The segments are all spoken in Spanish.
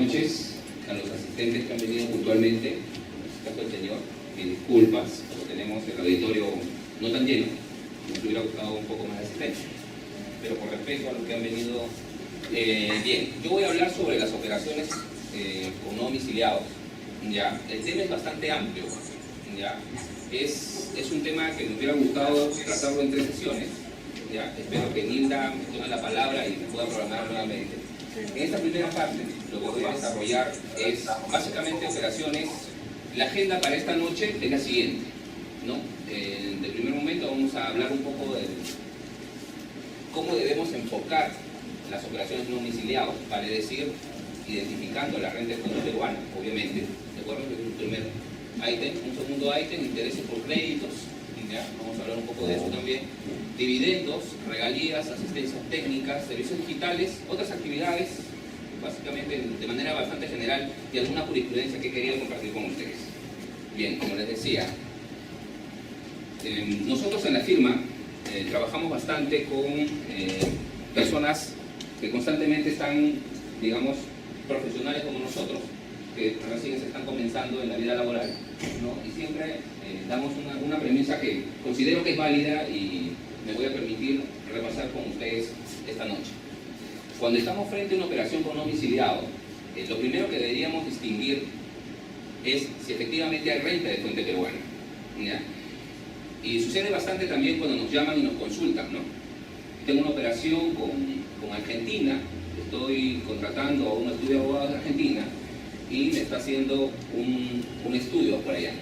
noches a los asistentes que han venido puntualmente. En este caso el señor, mis disculpas, porque tenemos el auditorio no tan lleno, nos hubiera gustado un poco más de asistencia, pero por respeto a los que han venido, bien, yo voy a hablar sobre las operaciones con no domiciliados. ¿Ya? El tema es bastante amplio, ¿ya? Es un tema que me hubiera gustado tratarlo en 3 sesiones. ¿Ya? Espero que Nilda me tome la palabra y me pueda programar nuevamente. En esta primera parte, lo que voy a desarrollar es básicamente operaciones. La agenda para esta noche es la siguiente, ¿no? De primer momento vamos a hablar un poco de cómo debemos enfocar las operaciones no domiciliadas, vale decir, identificando la renta de fondo peruana, obviamente, ¿de acuerdo? Es un primer ítem. Un segundo ítem, intereses por créditos, ¿ya? Vamos a hablar un poco de eso también. Dividendos, regalías, asistencias técnicas, servicios digitales, otras actividades, básicamente de manera bastante general, y alguna jurisprudencia que quería compartir con ustedes. Bien, como les decía, nosotros en la firma trabajamos bastante con personas que constantemente están, digamos, profesionales como nosotros, que recién se están comenzando en la vida laboral, ¿no? Y siempre damos una premisa que considero que es válida y me voy a permitir repasar con ustedes esta noche. Cuando estamos frente a una operación con domiciliado, lo primero que deberíamos distinguir es si efectivamente hay renta de fuente peruana, ¿ya? Y sucede bastante también cuando nos llaman y nos consultan, ¿no? Tengo una operación con Argentina, estoy contratando a un estudio de abogados de Argentina y me está haciendo un estudio por allá,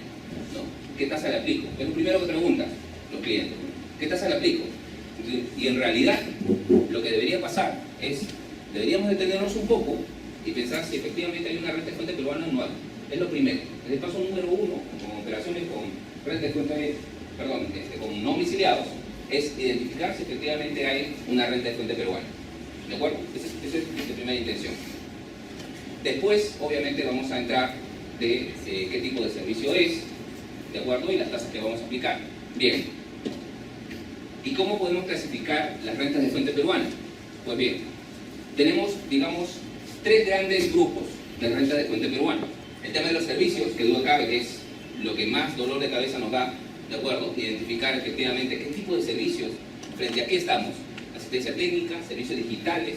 ¿no? ¿Qué tasa le aplico? Es lo primero que preguntan los clientes. ¿Qué tasa le aplico? Y en realidad, lo que debería pasar es, deberíamos detenernos un poco y pensar si efectivamente hay una renta de fuente peruana anual. Es lo primero. Es el paso número 1, con operaciones con renta de fuente, perdón, con no domiciliados, es identificar si efectivamente hay una renta de fuente peruana. ¿De acuerdo? Esa es mi primera intención. Después, obviamente, vamos a entrar de qué tipo de servicio es, ¿de acuerdo? Y las tasas que vamos a aplicar. Bien. ¿Y cómo podemos clasificar las rentas de fuente peruana? Pues bien, tenemos, digamos, 3 grandes grupos de rentas de fuente peruana. El tema de los servicios, que duda cabe que es lo que más dolor de cabeza nos da, ¿de acuerdo? Identificar efectivamente qué tipo de servicios, frente a qué estamos. Asistencia técnica, servicios digitales,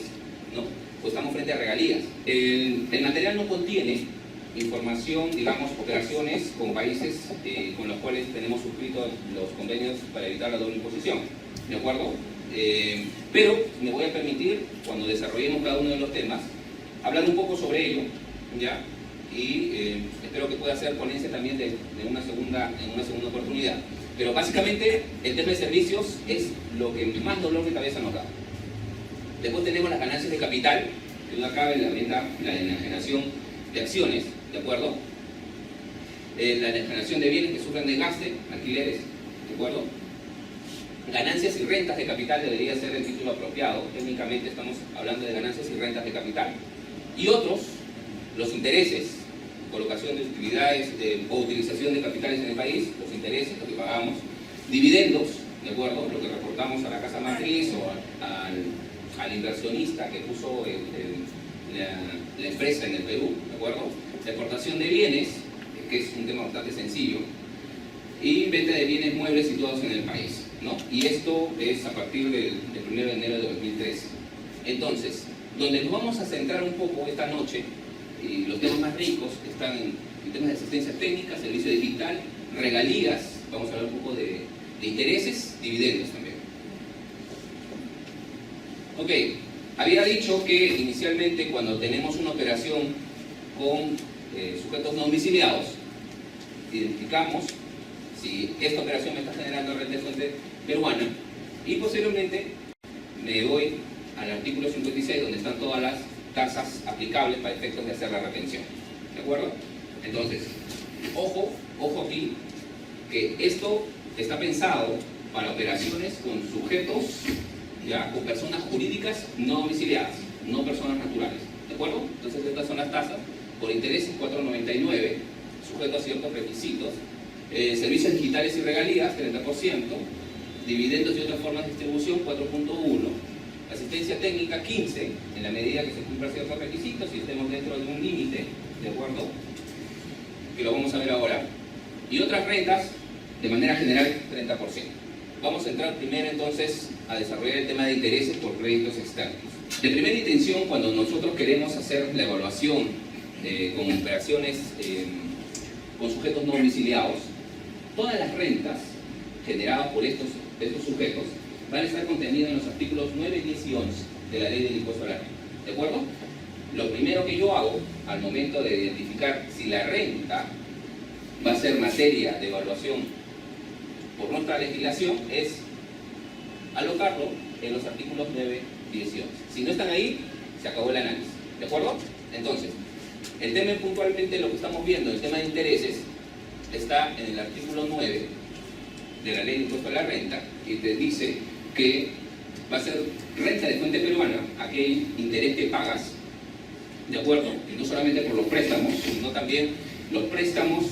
¿no? Pues estamos frente a regalías. El material no contiene información, digamos, operaciones con países con los cuales tenemos suscritos los convenios para evitar la doble imposición, ¿de acuerdo? Pero me voy a permitir, cuando desarrollemos cada uno de los temas, hablar un poco sobre ello, ¿ya? Y espero que pueda hacer ponencia también en una segunda oportunidad. Pero básicamente el tema de servicios es lo que más dolor de cabeza nos da. Después tenemos las ganancias de capital, que no cabe la enajenación de acciones, ¿de acuerdo? La enajenación de bienes que sufren desgaste, alquileres, ¿de acuerdo? Ganancias y rentas de capital debería ser el título apropiado. Técnicamente estamos hablando de ganancias y rentas de capital. Y otros, los intereses, colocación de utilidades o utilización de capitales en el país, los intereses, lo que pagamos, dividendos, ¿de acuerdo? Lo que reportamos a la casa matriz o al inversionista que puso la empresa en el Perú, ¿de acuerdo? La exportación de bienes, que es un tema bastante sencillo, y venta de bienes muebles situados en el país, ¿no? Y esto es a partir del 1 de enero de 2013. Entonces, donde nos vamos a centrar un poco esta noche, y los temas más ricos están en temas de asistencia técnica, servicio digital, regalías, vamos a hablar un poco de intereses, dividendos también. Ok, había dicho que inicialmente cuando tenemos una operación con sujetos no domiciliados, identificamos si esta operación me está generando renta de fuente peruana y posteriormente me voy al artículo 56 donde están todas las tasas aplicables para efectos de hacer la retención. ¿De acuerdo? Entonces, ojo aquí, que esto está pensado para operaciones con sujetos, ya, con personas jurídicas no domiciliadas, no personas naturales. ¿De acuerdo? Entonces, estas son las tasas. Por intereses, 4.99, sujeto a ciertos requisitos. Servicios digitales y regalías, 30%. Dividendos y otras formas de distribución, 4.1. Asistencia técnica 15, en la medida que se cumplan ciertos requisitos y estemos dentro de un límite, ¿de acuerdo? Que lo vamos a ver ahora. Y otras rentas, de manera general, 30%. Vamos a entrar primero entonces a desarrollar el tema de intereses por créditos externos. De primera intención, cuando nosotros queremos hacer la evaluación con operaciones con sujetos no domiciliados, todas las rentas generadas por estos sujetos van a estar contenidas en los artículos 9, 10 y 11 de la Ley del Impuesto a la Renta. ¿De acuerdo? Lo primero que yo hago al momento de identificar si la renta va a ser materia de evaluación por nuestra legislación es alocarlo en los artículos 9, 10 y 11. Si no están ahí, se acabó el análisis. ¿De acuerdo? Entonces, el tema puntualmente, lo que estamos viendo, el tema de intereses, está en el artículo 9 de la Ley de Impuesto a la Renta, y te dice que va a ser renta de fuente peruana aquel interés que pagas, ¿de acuerdo? Y no solamente por los préstamos, sino también los préstamos,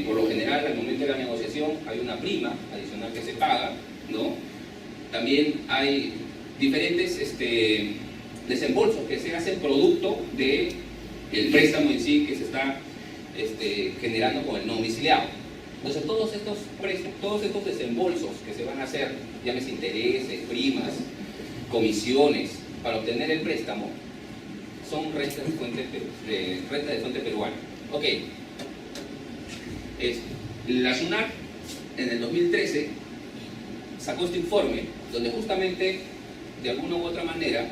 por lo general, al momento de la negociación, hay una prima adicional que se paga, ¿no? También hay diferentes desembolsos que se hacen producto del préstamo en sí que se está generando con el no domiciliado. Entonces, todos estos desembolsos que se van a hacer, llámese intereses, primas, comisiones, para obtener el préstamo, son renta de fuente peruana. Ok. La SUNAT, en el 2013, sacó este informe, donde justamente, de alguna u otra manera,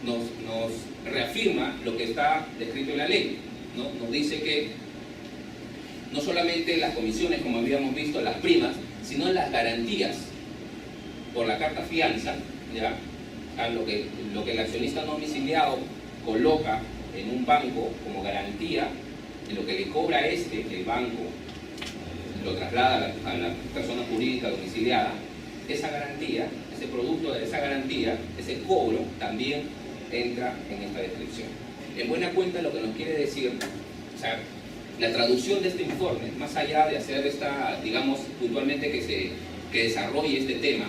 nos reafirma lo que está descrito en la ley, ¿no? Nos dice que no solamente las comisiones, como habíamos visto, las primas, sino las garantías por la carta fianza, ¿ya? A lo que el accionista no domiciliado coloca en un banco como garantía, y lo que le cobra el banco, lo traslada a la persona jurídica domiciliada, esa garantía, ese producto de esa garantía, ese cobro, también entra en esta descripción. En buena cuenta, lo que nos quiere decir, o sea, la traducción de este informe, más allá de hacer digamos, puntualmente que desarrolle este tema,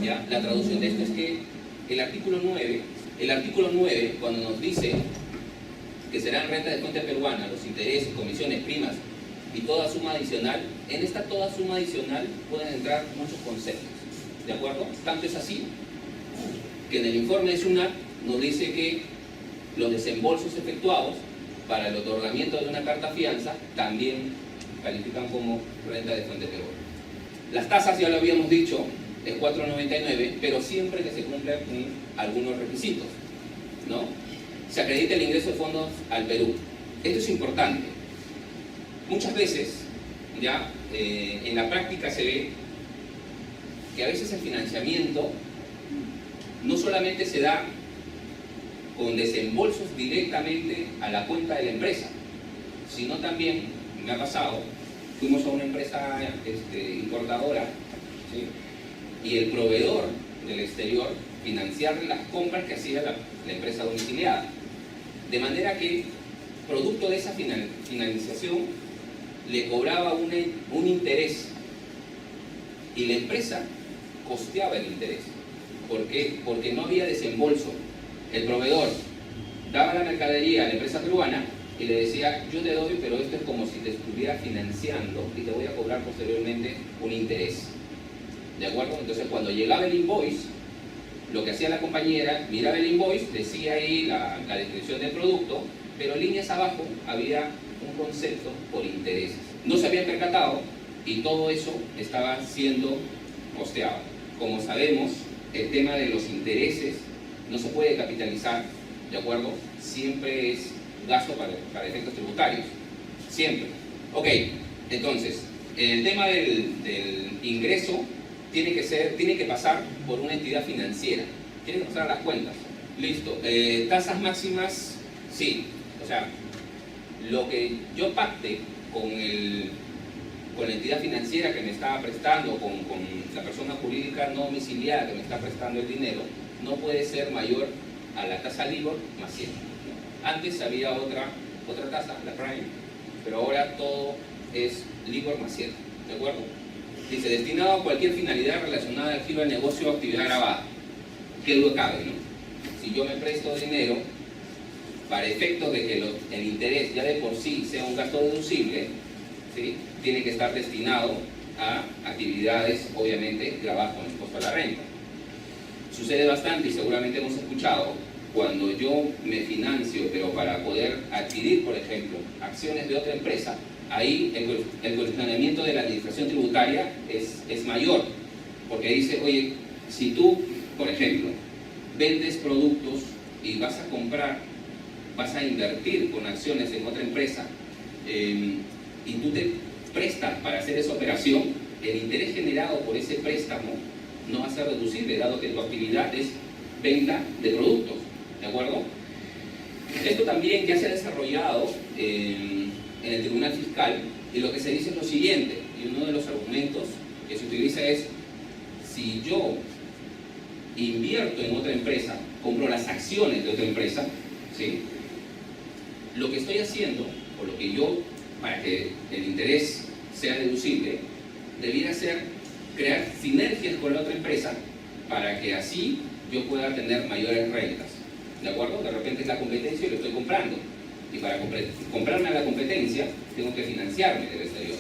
¿ya? La traducción de esto es que el artículo 9, cuando nos dice que serán renta de fuente peruana, los intereses, comisiones, primas y toda suma adicional, en esta toda suma adicional pueden entrar muchos conceptos, ¿de acuerdo? Tanto es así que en el informe de SUNAT nos dice que los desembolsos efectuados para el otorgamiento de una carta fianza también califican como renta de fuente peruana. Las tasas, ya lo habíamos dicho, es 4.99, pero siempre que se cumplan con algunos requisitos, ¿no? Se acredita el ingreso de fondos al Perú. Esto es importante. Muchas veces, ya en la práctica se ve que a veces el financiamiento no solamente se da con desembolsos directamente a la cuenta de la empresa, sino también, me ha pasado, fuimos a una empresa importadora, ¿sí? Y el proveedor del exterior financiar las compras que hacía la empresa domiciliada. De manera que, producto de esa finalización, le cobraba un interés y la empresa costeaba el interés. ¿Por qué? Porque no había desembolso. El proveedor daba la mercadería a la empresa peruana y le decía, yo te doy, pero esto es como si te estuviera financiando y te voy a cobrar posteriormente un interés. ¿De acuerdo? Entonces, cuando llegaba el invoice, lo que hacía la compañera, miraba el invoice, decía ahí la descripción del producto, pero líneas abajo había un concepto por intereses. No se habían percatado y todo eso estaba siendo costeado. Como sabemos, el tema de los intereses no se puede capitalizar, ¿de acuerdo? Siempre es gasto para efectos tributarios. Siempre. Ok, entonces, el tema del ingreso tiene que pasar por una entidad financiera. Tiene que pasar a las cuentas. Listo. Tasas máximas, sí. O sea, lo que yo pacte con la entidad financiera que me está prestando, con la persona jurídica no domiciliada que me está prestando el dinero, no puede ser mayor a la tasa LIBOR más 100. Antes había otra tasa, la Prime, pero ahora todo es LIBOR más 100. ¿De acuerdo? Dice, destinado a cualquier finalidad relacionada al giro del negocio o actividad grabada. ¿qué duda cabe, no? Si yo me presto dinero, para efectos de que el interés ya de por sí sea un gasto deducible, ¿sí?, tiene que estar destinado a actividades, obviamente, grabadas con el impuesto a la renta. Sucede bastante, y seguramente hemos escuchado, cuando yo me financio, pero para poder adquirir, por ejemplo, acciones de otra empresa, ahí el cuestionamiento de la administración tributaria es mayor, porque dice, oye, si tú, por ejemplo, vendes productos y vas a invertir con acciones en otra empresa, y tú te prestas para hacer esa operación, el interés generado por ese préstamo no va a ser deducible, dado que tu actividad es venta de productos, ¿de acuerdo? Esto también ya se ha desarrollado en el Tribunal Fiscal, y lo que se dice es lo siguiente, y uno de los argumentos que se utiliza es: si yo invierto en otra empresa, compro las acciones de otra empresa, ¿sí?, lo que estoy haciendo, o lo que yo, para que el interés sea deducible, debiera ser crear sinergias con la otra empresa para que así yo pueda tener mayores rentas, ¿de acuerdo? De repente es la competencia y lo estoy comprando, y para comprarme a la competencia tengo que financiarme del exterior.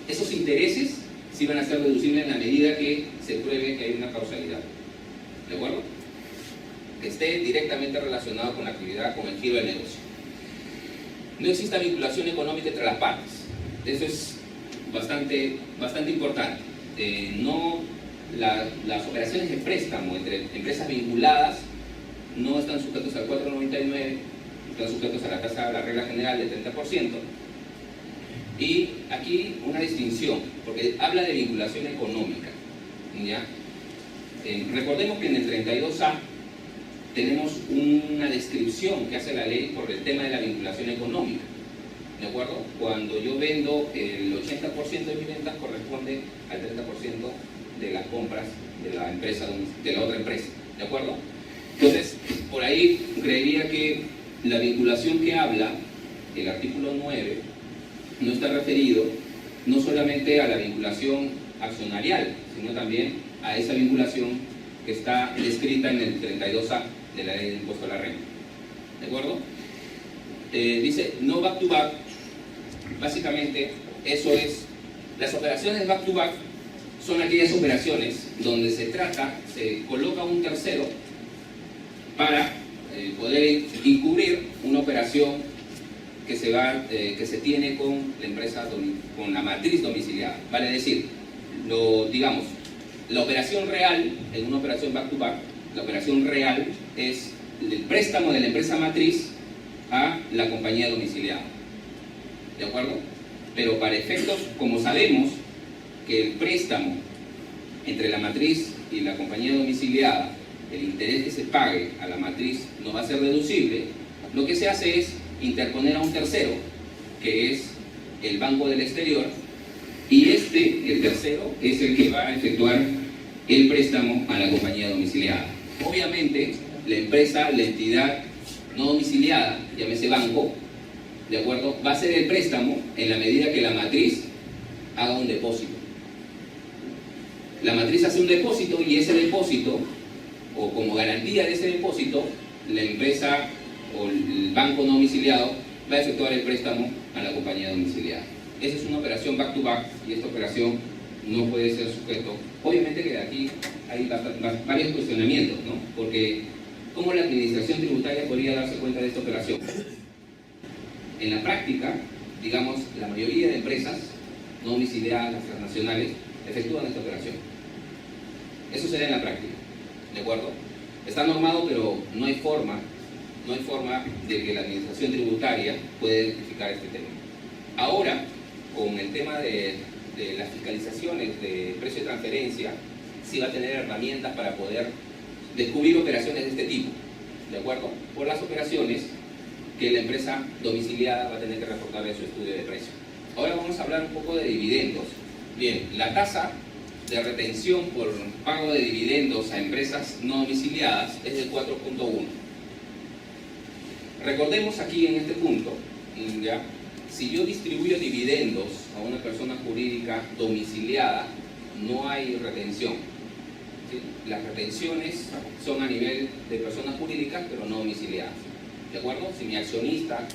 Esos intereses sí van a ser deducibles en la medida que se pruebe que hay una causalidad, ¿de acuerdo? Que esté directamente relacionado con la actividad, con el giro del negocio. No exista vinculación económica entre las partes. Eso es bastante importante. Las operaciones de préstamo entre empresas vinculadas no están sujetos al 499, están sujetos a la tasa, a la regla general del 30%. Y aquí una distinción, porque habla de vinculación económica, ¿ya? Recordemos que en el 32A tenemos una descripción que hace la ley por el tema de la vinculación económica, ¿de acuerdo? Cuando yo vendo, el 80% de mis ventas corresponde al 30% de las compras de la empresa, de la otra empresa, ¿de acuerdo? Entonces, por ahí creería que la vinculación que habla el artículo 9 no está referido no solamente a la vinculación accionarial, sino también a esa vinculación que está descrita en el 32A de la ley del impuesto a la renta, ¿de acuerdo? Dice no back to back. Básicamente eso es, las operaciones back to back son aquellas operaciones donde se coloca un tercero para poder encubrir una operación que se tiene con la empresa, con la matriz domiciliada. Vale decir, digamos, la operación real, en una operación back to back, la operación real es el préstamo de la empresa matriz a la compañía domiciliada, ¿de acuerdo? Pero para efectos, como sabemos que el préstamo entre la matriz y la compañía domiciliada, el interés que se pague a la matriz no va a ser deducible, lo que se hace es interponer a un tercero, que es el Banco del Exterior, y el tercero, es el que va a efectuar el préstamo a la compañía domiciliada. Obviamente, la empresa, la entidad no domiciliada, llámese banco, ¿de acuerdo?, va a hacer el préstamo en la medida que la matriz haga un depósito. La matriz hace un depósito, y ese depósito, o como garantía de ese depósito, la empresa o el banco no domiciliado va a efectuar el préstamo a la compañía domiciliada. Esa es una operación back to back, y esta operación no puede ser sujeto. Obviamente que aquí hay varios cuestionamientos, ¿no? Porque ¿cómo la administración tributaria podría darse cuenta de esta operación? En la práctica, digamos, la mayoría de empresas no domiciliadas, las transnacionales, efectúan esta operación. Eso se da en la práctica, ¿de acuerdo? Está normado, pero no hay forma de que la administración tributaria pueda identificar este tema. Ahora, con el tema de las fiscalizaciones de precio de transferencia, sí va a tener herramientas para poder descubrir operaciones de este tipo, ¿de acuerdo? Por las operaciones que la empresa domiciliada va a tener que reportar en su estudio de precio. Ahora vamos a hablar un poco de dividendos. Bien, la tasa de retención por pago de dividendos a empresas no domiciliadas es del 4.1. Recordemos aquí en este punto, ¿ya?, si yo distribuyo dividendos a una persona jurídica domiciliada, no hay retención. ¿sí? Las retenciones son a nivel de personas jurídicas, pero no domiciliadas. ¿De acuerdo? Si mi accionista,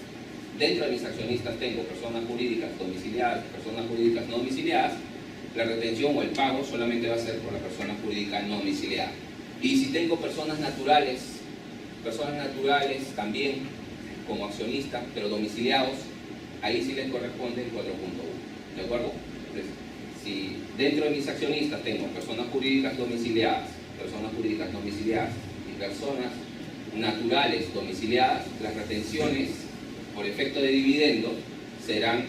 dentro de mis accionistas tengo personas jurídicas domiciliadas, personas jurídicas no domiciliadas, la retención o el pago solamente va a ser por la persona jurídica no domiciliada. Y si tengo personas naturales también como accionistas, pero domiciliados, ahí sí les corresponde el 4.1. ¿De acuerdo? Entonces, si dentro de mis accionistas tengo personas jurídicas domiciliadas y personas naturales domiciliadas, las retenciones por efecto de dividendo serán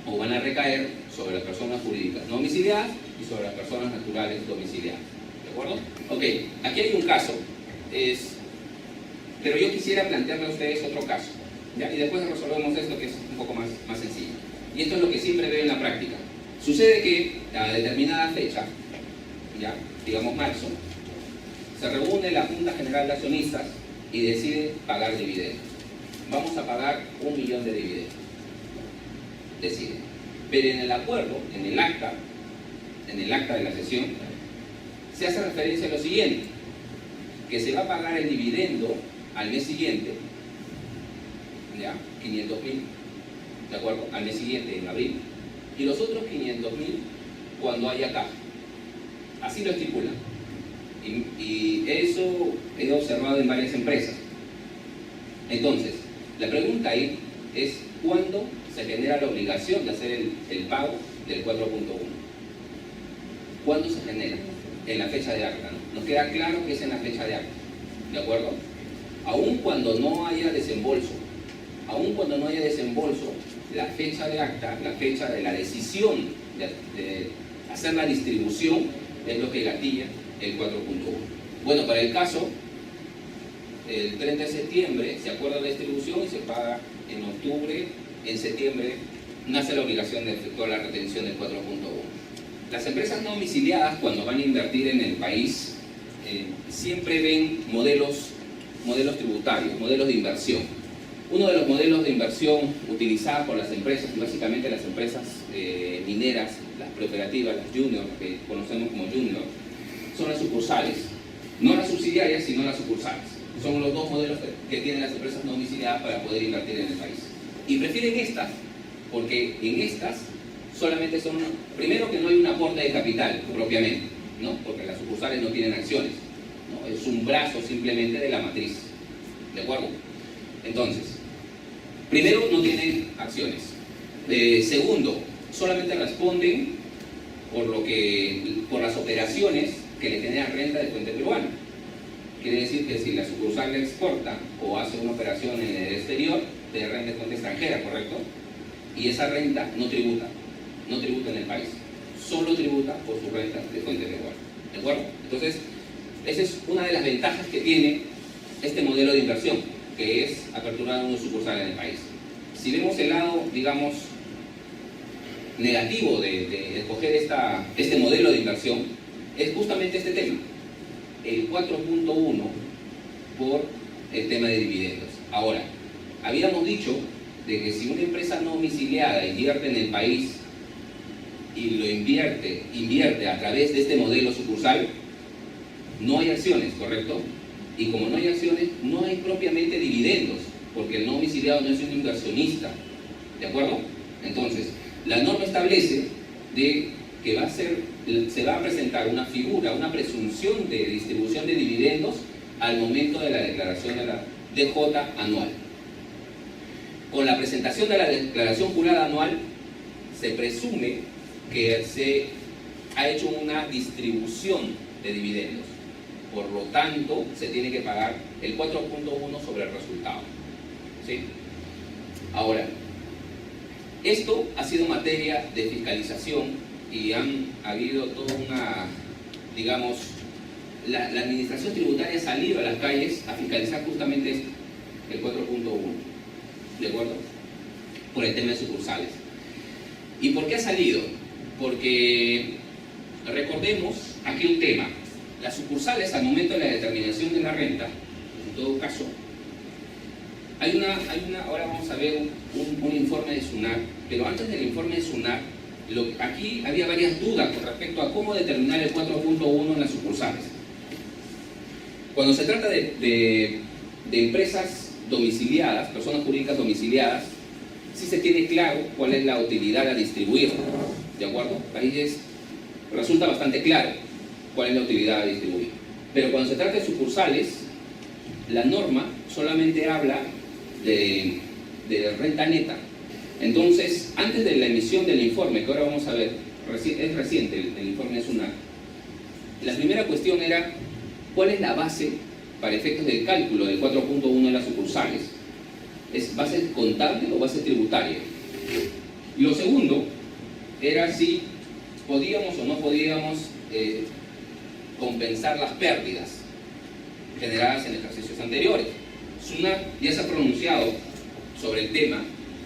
o van a recaer sobre las personas jurídicas no domiciliadas y sobre las personas naturales domiciliadas. ¿De acuerdo? Ok, aquí hay un caso, pero yo quisiera plantearle a ustedes otro caso, ¿ya? Y después resolvemos esto, que es un poco más sencillo. Y esto es lo que siempre veo en la práctica. Sucede que a determinada fecha, ya, digamos marzo, se reúne la Junta General de Accionistas y decide pagar dividendos. Vamos a pagar 1 millón de dividendos. Decide. Pero en el acuerdo, en el acta de la sesión, se hace referencia a lo siguiente, que se va a pagar el dividendo al mes siguiente, ¿ya? 500.000, ¿de acuerdo? Al mes siguiente, en abril, y los otros 500.000 cuando haya caja. Así lo estipulan. Y eso he observado en varias empresas. Entonces, la pregunta ahí es ¿cuándo se genera la obligación de hacer el pago del 4.1? ¿Cuándo se genera? En la fecha de acta, ¿no? Nos queda claro que es en la fecha de acta, ¿de acuerdo? Aun cuando no haya desembolso, la fecha de acta, la fecha de la decisión de hacer la distribución es lo que gatilla el 4.1. Bueno, para el caso, el 30 de septiembre se acuerda la distribución y se paga en octubre, en septiembre nace la obligación de efectuar la retención del 4.1. Las empresas no domiciliadas, cuando van a invertir en el país, siempre ven modelos tributarios, modelos de inversión. Uno de los modelos de inversión utilizados por las empresas, básicamente las empresas mineras, las preoperativas, las junior, que conocemos como junior, son las sucursales. No las subsidiarias, sino las sucursales. Son los dos modelos que tienen las empresas no domiciliadas para poder invertir en el país. Y prefieren estas, porque en estas solamente son, primero que no hay un aporte de capital propiamente, ¿no? Porque las sucursales no tienen acciones, ¿no? Es un brazo simplemente de la matriz, ¿de acuerdo? Entonces, primero no tienen acciones. Segundo, solamente responden por las operaciones que le generan renta de fuente peruana. Quiere decir que si la sucursal exporta o hace una operación en el exterior, de renta de fuente extranjera, ¿correcto? Y esa renta no tributa en el país, solo tributa por su renta de fuente peruana, ¿de acuerdo? Entonces, esa es una de las ventajas que tiene este modelo de inversión, que es aperturar una sucursal en el país. Si vemos el lado, digamos, negativo de escoger este modelo de inversión, es justamente este tema, el 4.1 por el tema de dividendos. Ahora, habíamos dicho de que si una empresa no domiciliada invierte en el país y lo invierte a través de este modelo sucursal, no hay acciones, ¿correcto? Y como no hay acciones, no hay propiamente dividendos, porque el no domiciliado no es un inversionista, ¿de acuerdo? Entonces, la norma establece de que se va a presentar una figura, una presunción de distribución de dividendos al momento de la declaración de la DJ anual. Con la presentación de la declaración jurada anual, se presume que se ha hecho una distribución de dividendos. Por lo tanto, se tiene que pagar el 4.1 sobre el resultado. ¿Sí? Ahora, esto ha sido materia de fiscalización y han habido toda una, digamos, la administración tributaria ha salido a las calles a fiscalizar justamente esto, el 4.1, ¿de acuerdo? Por el tema de sucursales. ¿Y por qué ha salido? Porque, recordemos aquí un tema, las sucursales al momento de la determinación de la renta, en todo caso, ahora vamos a ver un informe de SUNAT, pero antes del informe de SUNAT Aquí había varias dudas con respecto a cómo determinar el 4.1 en las sucursales. Cuando se trata de empresas domiciliadas, personas jurídicas domiciliadas, sí se tiene claro cuál es la utilidad a distribuir, ¿de acuerdo? Ahí resulta bastante claro cuál es la utilidad a distribuir. Pero cuando se trata de sucursales, la norma solamente habla de renta neta. Entonces, antes de la emisión del informe, que ahora vamos a ver, es reciente el informe de SUNAT, la primera cuestión era ¿cuál es la base para efectos del cálculo del 4.1 en las sucursales? ¿Es base contable o base tributaria? Y lo segundo era si podíamos o no podíamos compensar las pérdidas generadas en ejercicios anteriores. SUNAT ya se ha pronunciado sobre el tema,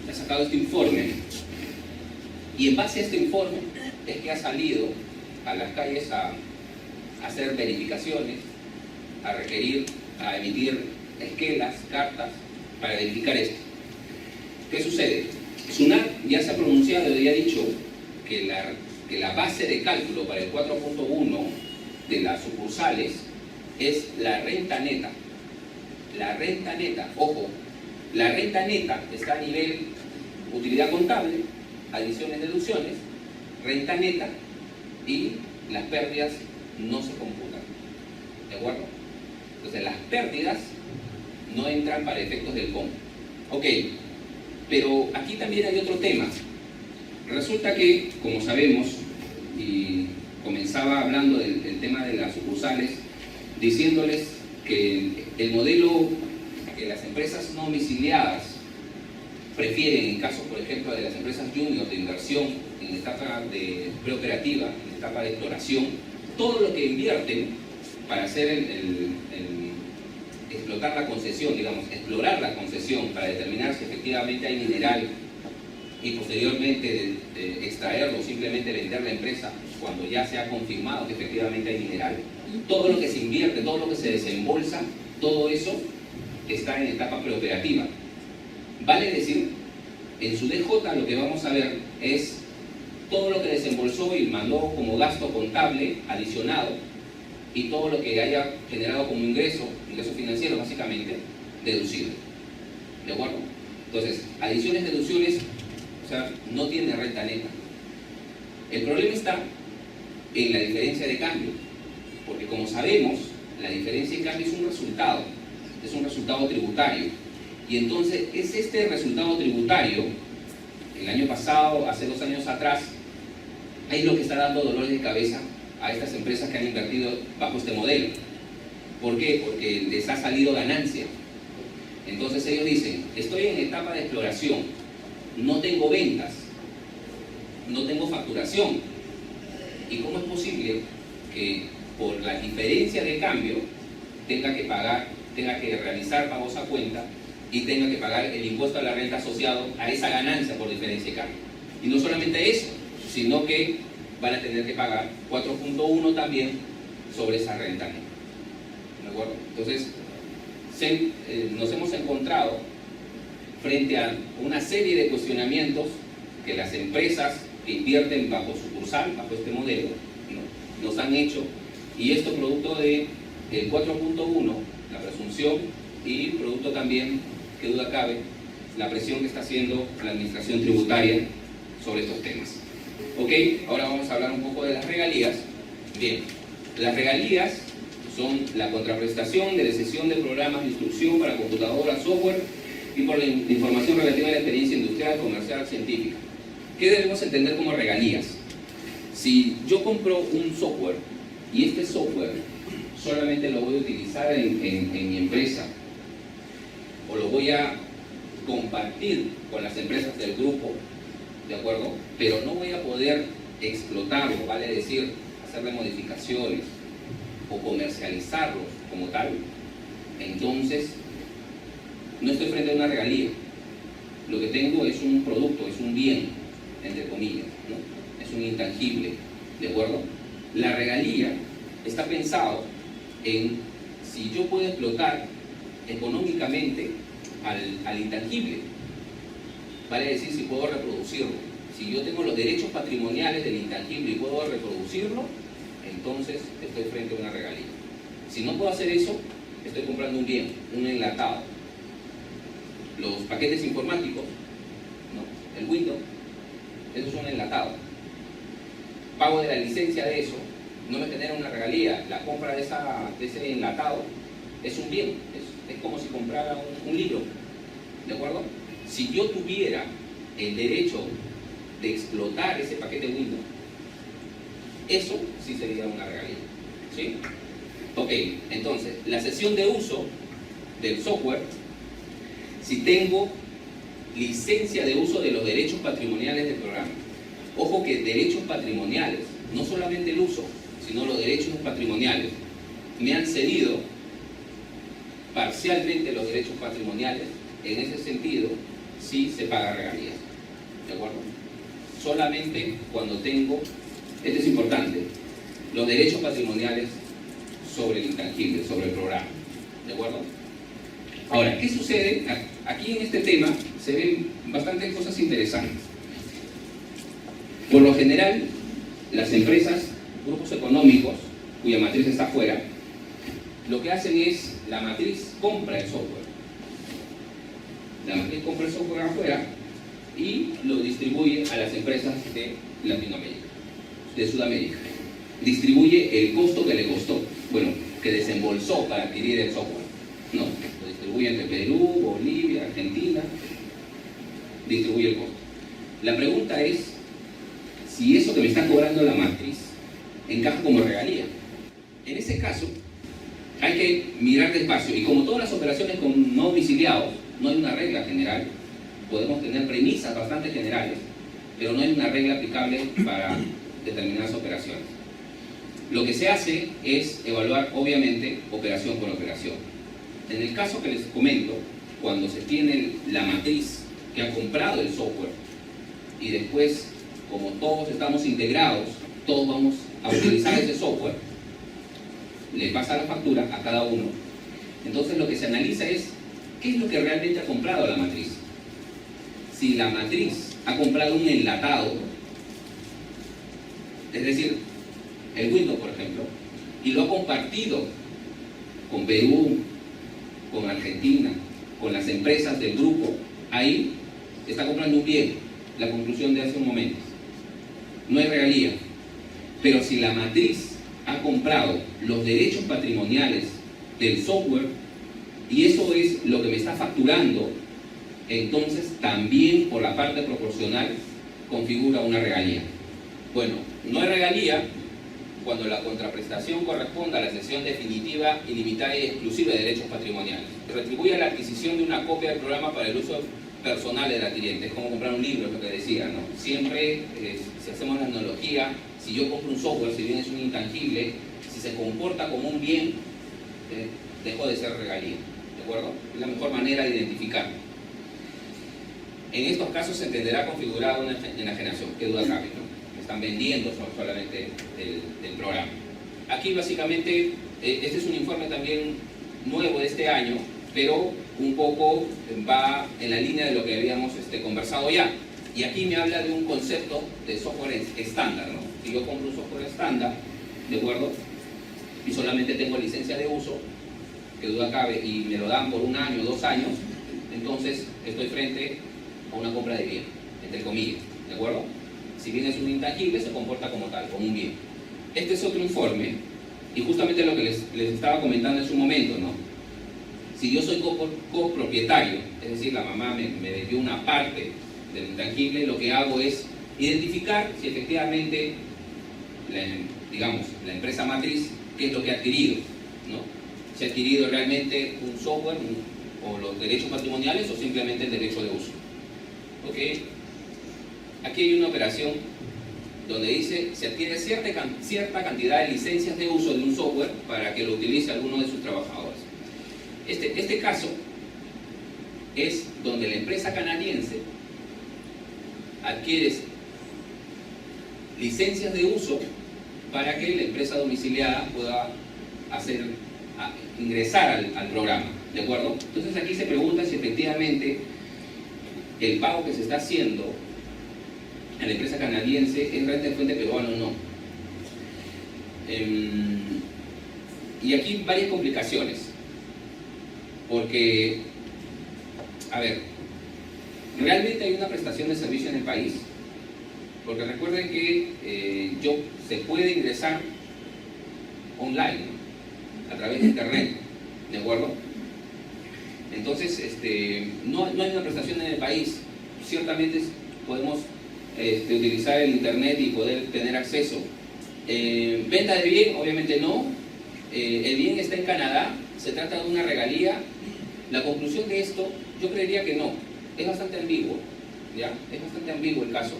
ha sacado este informe, y en base a este informe es que ha salido a las calles a hacer verificaciones, a requerir, a emitir esquelas, cartas, para verificar esto. ¿Qué sucede? SUNAT ya se ha pronunciado y ha dicho que la base de cálculo para el 4.1 de las sucursales es la renta neta. La renta neta, ojo, la renta neta está a nivel utilidad contable, adiciones, deducciones, renta neta, y las pérdidas no se computan. ¿De acuerdo? Entonces las pérdidas no entran para efectos del cómputo. Ok, pero aquí también hay otro tema. Resulta que, como sabemos, y comenzaba hablando del tema de las sucursales, diciéndoles que el modelo que las empresas no domiciliadas prefieren, en caso, por ejemplo, de las empresas juniors de inversión en etapa de preoperativa, en etapa de exploración, todo lo que invierten para hacer explotar la concesión, digamos, explorar la concesión para determinar si efectivamente hay mineral y posteriormente extraerlo o simplemente vender la empresa cuando ya se ha confirmado que efectivamente hay mineral. Todo lo que se invierte, todo lo que se desembolsa, todo eso está en etapa preoperativa. Vale decir, en su DJ lo que vamos a ver es todo lo que desembolsó y mandó como gasto contable adicionado, y todo lo que haya generado como ingreso financiero básicamente, deducido. ¿De acuerdo? Entonces, adiciones, deducciones, o sea, no tiene renta neta. El problema está en la diferencia de cambio, porque como sabemos, la diferencia de cambio es un resultado tributario. Y entonces es este resultado tributario, el año pasado, hace 2 años atrás, es lo que está dando dolores de cabeza a estas empresas que han invertido bajo este modelo. ¿Por qué? Porque les ha salido ganancia. Entonces ellos dicen, estoy en etapa de exploración, no tengo ventas, no tengo facturación. ¿Y cómo es posible que por la diferencia de cambio tenga que realizar pagos a cuenta y tenga que pagar el impuesto a la renta asociado a esa ganancia por diferencia de cambio? Y no solamente eso, sino que van a tener que pagar 4.1 también sobre esa renta. ¿De acuerdo? Entonces, nos hemos encontrado frente a una serie de cuestionamientos que las empresas que invierten bajo sucursal, bajo este modelo, ¿no?, nos han hecho, y esto producto del 4.1, la presunción, y producto también, que duda cabe, la presión que está haciendo la administración tributaria sobre estos temas. Ok, ahora vamos a hablar un poco de las regalías. Bien, las regalías son la contraprestación de la cesión de programas de instrucción para computadora, software y por la información relativa a la experiencia industrial, comercial, científica. ¿Qué debemos entender como regalías? Si yo compro un software y este software solamente lo voy a utilizar en mi empresa, o lo voy a compartir con las empresas del grupo, ¿de acuerdo? Pero no voy a poder explotarlo, vale decir, hacerle modificaciones o comercializarlo como tal, entonces no estoy frente a una regalía. Lo que tengo es un producto, es un bien, entre comillas, ¿no? Es un intangible, ¿de acuerdo? La regalía está pensado en si yo puedo explotar económicamente al intangible, vale decir si puedo reproducirlo, si Si yo tengo los derechos patrimoniales del intangible y puedo reproducirlo, entonces estoy frente a una regalía. Si no puedo hacer eso, estoy comprando un bien, un enlatado. Los paquetes informáticos, ¿no? El Windows, eso es un enlatado. Pago de la licencia de eso, no me genera una regalía. La compra de ese enlatado es un bien, es como si comprara un libro, ¿de acuerdo? Si yo tuviera el derecho de explotar ese paquete Windows, eso sí sería una regalía, ¿sí? Ok, entonces, la cesión de uso del software, si tengo licencia de uso de los derechos patrimoniales del programa. Ojo que derechos patrimoniales, no solamente el uso, sino los derechos patrimoniales. Me han cedido parcialmente los derechos patrimoniales, en ese sentido, sí se paga regalías, ¿de acuerdo? Solamente cuando tengo, esto es importante, los derechos patrimoniales sobre el intangible, sobre el programa, ¿de acuerdo? Ahora, ¿qué sucede? Aquí en este tema se ven bastantes cosas interesantes. Por lo general, las empresas, grupos económicos, cuya matriz está afuera, lo que hacen es, la matriz compra el software. La matriz compra el software afuera y lo distribuye a las empresas de Latinoamérica, de Sudamérica. Distribuye el costo que le costó, bueno, que desembolsó para adquirir el software, ¿no? Lo distribuye entre Perú, Bolivia, Argentina, distribuye el costo. La pregunta es si eso que me está cobrando la matriz encaja como regalía. En ese caso, hay que mirar despacio, y como todas las operaciones con no domiciliados, no hay una regla general. Podemos tener premisas bastante generales, pero no hay una regla aplicable para determinadas operaciones. Lo que se hace es evaluar, obviamente, operación por operación. En el caso que les comento, cuando se tiene la matriz que ha comprado el software y después, como todos estamos integrados, todos vamos a utilizar ese software, le pasa la factura a cada uno. Entonces lo que se analiza es qué es lo que realmente ha comprado la matriz. Si la matriz ha comprado un enlatado, es decir, el Windows, por ejemplo, y lo ha compartido con Perú, con Argentina, con las empresas del grupo, ahí está comprando un bien, la conclusión de hace un momento. No hay regalía. Pero si la matriz ha comprado los derechos patrimoniales del software, y eso es lo que me está facturando, entonces también por la parte proporcional configura una regalía. Bueno, no hay regalía cuando la contraprestación corresponda a la cesión definitiva, ilimitada y exclusiva de derechos patrimoniales. Retribuye la adquisición de una copia del programa para el uso personal del adquiriente. Es como comprar un libro, es lo que decía, ¿no? Siempre, si hacemos la analogía, si yo compro un software, si bien es un intangible, si se comporta como un bien, dejó de ser regalía, ¿de acuerdo? Es la mejor manera de identificarlo. En estos casos se entenderá configurada una enajenación, qué duda cabe, ¿no? Están vendiendo solamente el programa. Aquí básicamente, este es un informe también nuevo de este año, pero un poco va en la línea de lo que habíamos conversado ya. Y aquí me habla de un concepto de software estándar, ¿no? Si yo compro un software estándar, ¿de acuerdo? Y solamente tengo licencia de uso, que duda cabe, y me lo dan por 1 año, 2 años, entonces estoy frente a una compra de bien, entre comillas, ¿de acuerdo? Si bien es un intangible, se comporta como tal, como un bien. Este es otro informe, y justamente lo que les estaba comentando en su momento, ¿no? Si yo soy copropietario, es decir, la mamá me vendió una parte del intangible, lo que hago es identificar si efectivamente, la empresa matriz, qué es lo que ha adquirido, ¿no? Si ha adquirido realmente un software o los derechos patrimoniales o simplemente el derecho de uso. ¿Ok? Aquí hay una operación donde dice se adquiere cierta cantidad de licencias de uso de un software para que lo utilice alguno de sus trabajadores. Este caso es donde la empresa canadiense adquiere licencias de uso para que la empresa domiciliada pueda ingresar al programa, ¿de acuerdo? Entonces aquí se pregunta si efectivamente el pago que se está haciendo a la empresa canadiense, ¿es renta de fuente peruana o no? Y aquí varias complicaciones, porque, a ver, realmente hay una prestación de servicio en el país, porque recuerden que se puede ingresar online, ¿no?, a través de internet, ¿de acuerdo? Entonces, no hay una prestación en el país. Ciertamente podemos utilizar el internet y poder tener acceso. Venta de bien, obviamente no. El bien está en Canadá, se trata de una regalía. La conclusión de esto, yo creería que no. Es bastante ambiguo, ¿ya? Es bastante ambiguo el caso.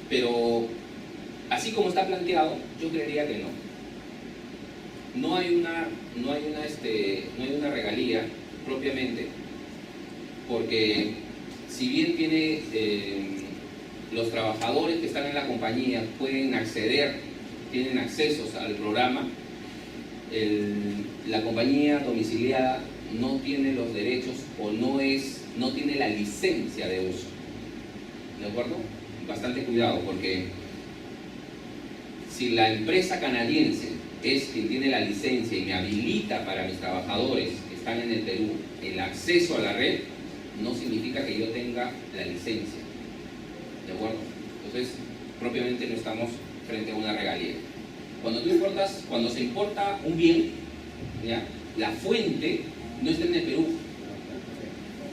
Pero, así como está planteado, yo creería que no. No hay una regalía propiamente, porque si bien tiene los trabajadores que están en la compañía pueden acceder, tienen accesos al programa, la compañía domiciliada no tiene los derechos o no tiene la licencia de uso. ¿De acuerdo? Bastante cuidado, porque si la empresa canadiense es quien tiene la licencia y me habilita para mis trabajadores que están en el Perú el acceso a la red, no significa que yo tenga la licencia. ¿De acuerdo? Entonces, propiamente no estamos frente a una regalía. Cuando se importa un bien, ¿ya?, la fuente no está en el Perú,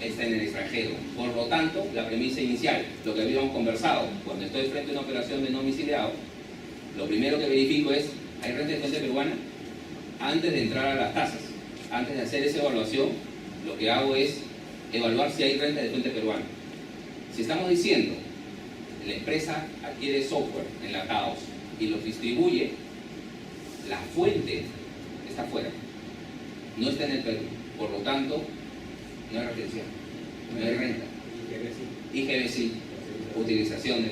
está en el extranjero. Por lo tanto, la premisa inicial, lo que habíamos conversado, cuando estoy frente a una operación de domiciliado, lo primero que verifico es: ¿hay renta de fuente peruana? Antes de entrar a las tasas, antes de hacer esa evaluación, lo que hago es evaluar si hay renta de fuente peruana. Si estamos diciendo, la empresa adquiere software enlatados y los distribuye, la fuente está fuera, no está en el Perú. Por lo tanto, no hay retención, no hay renta. IGB sí, utilización del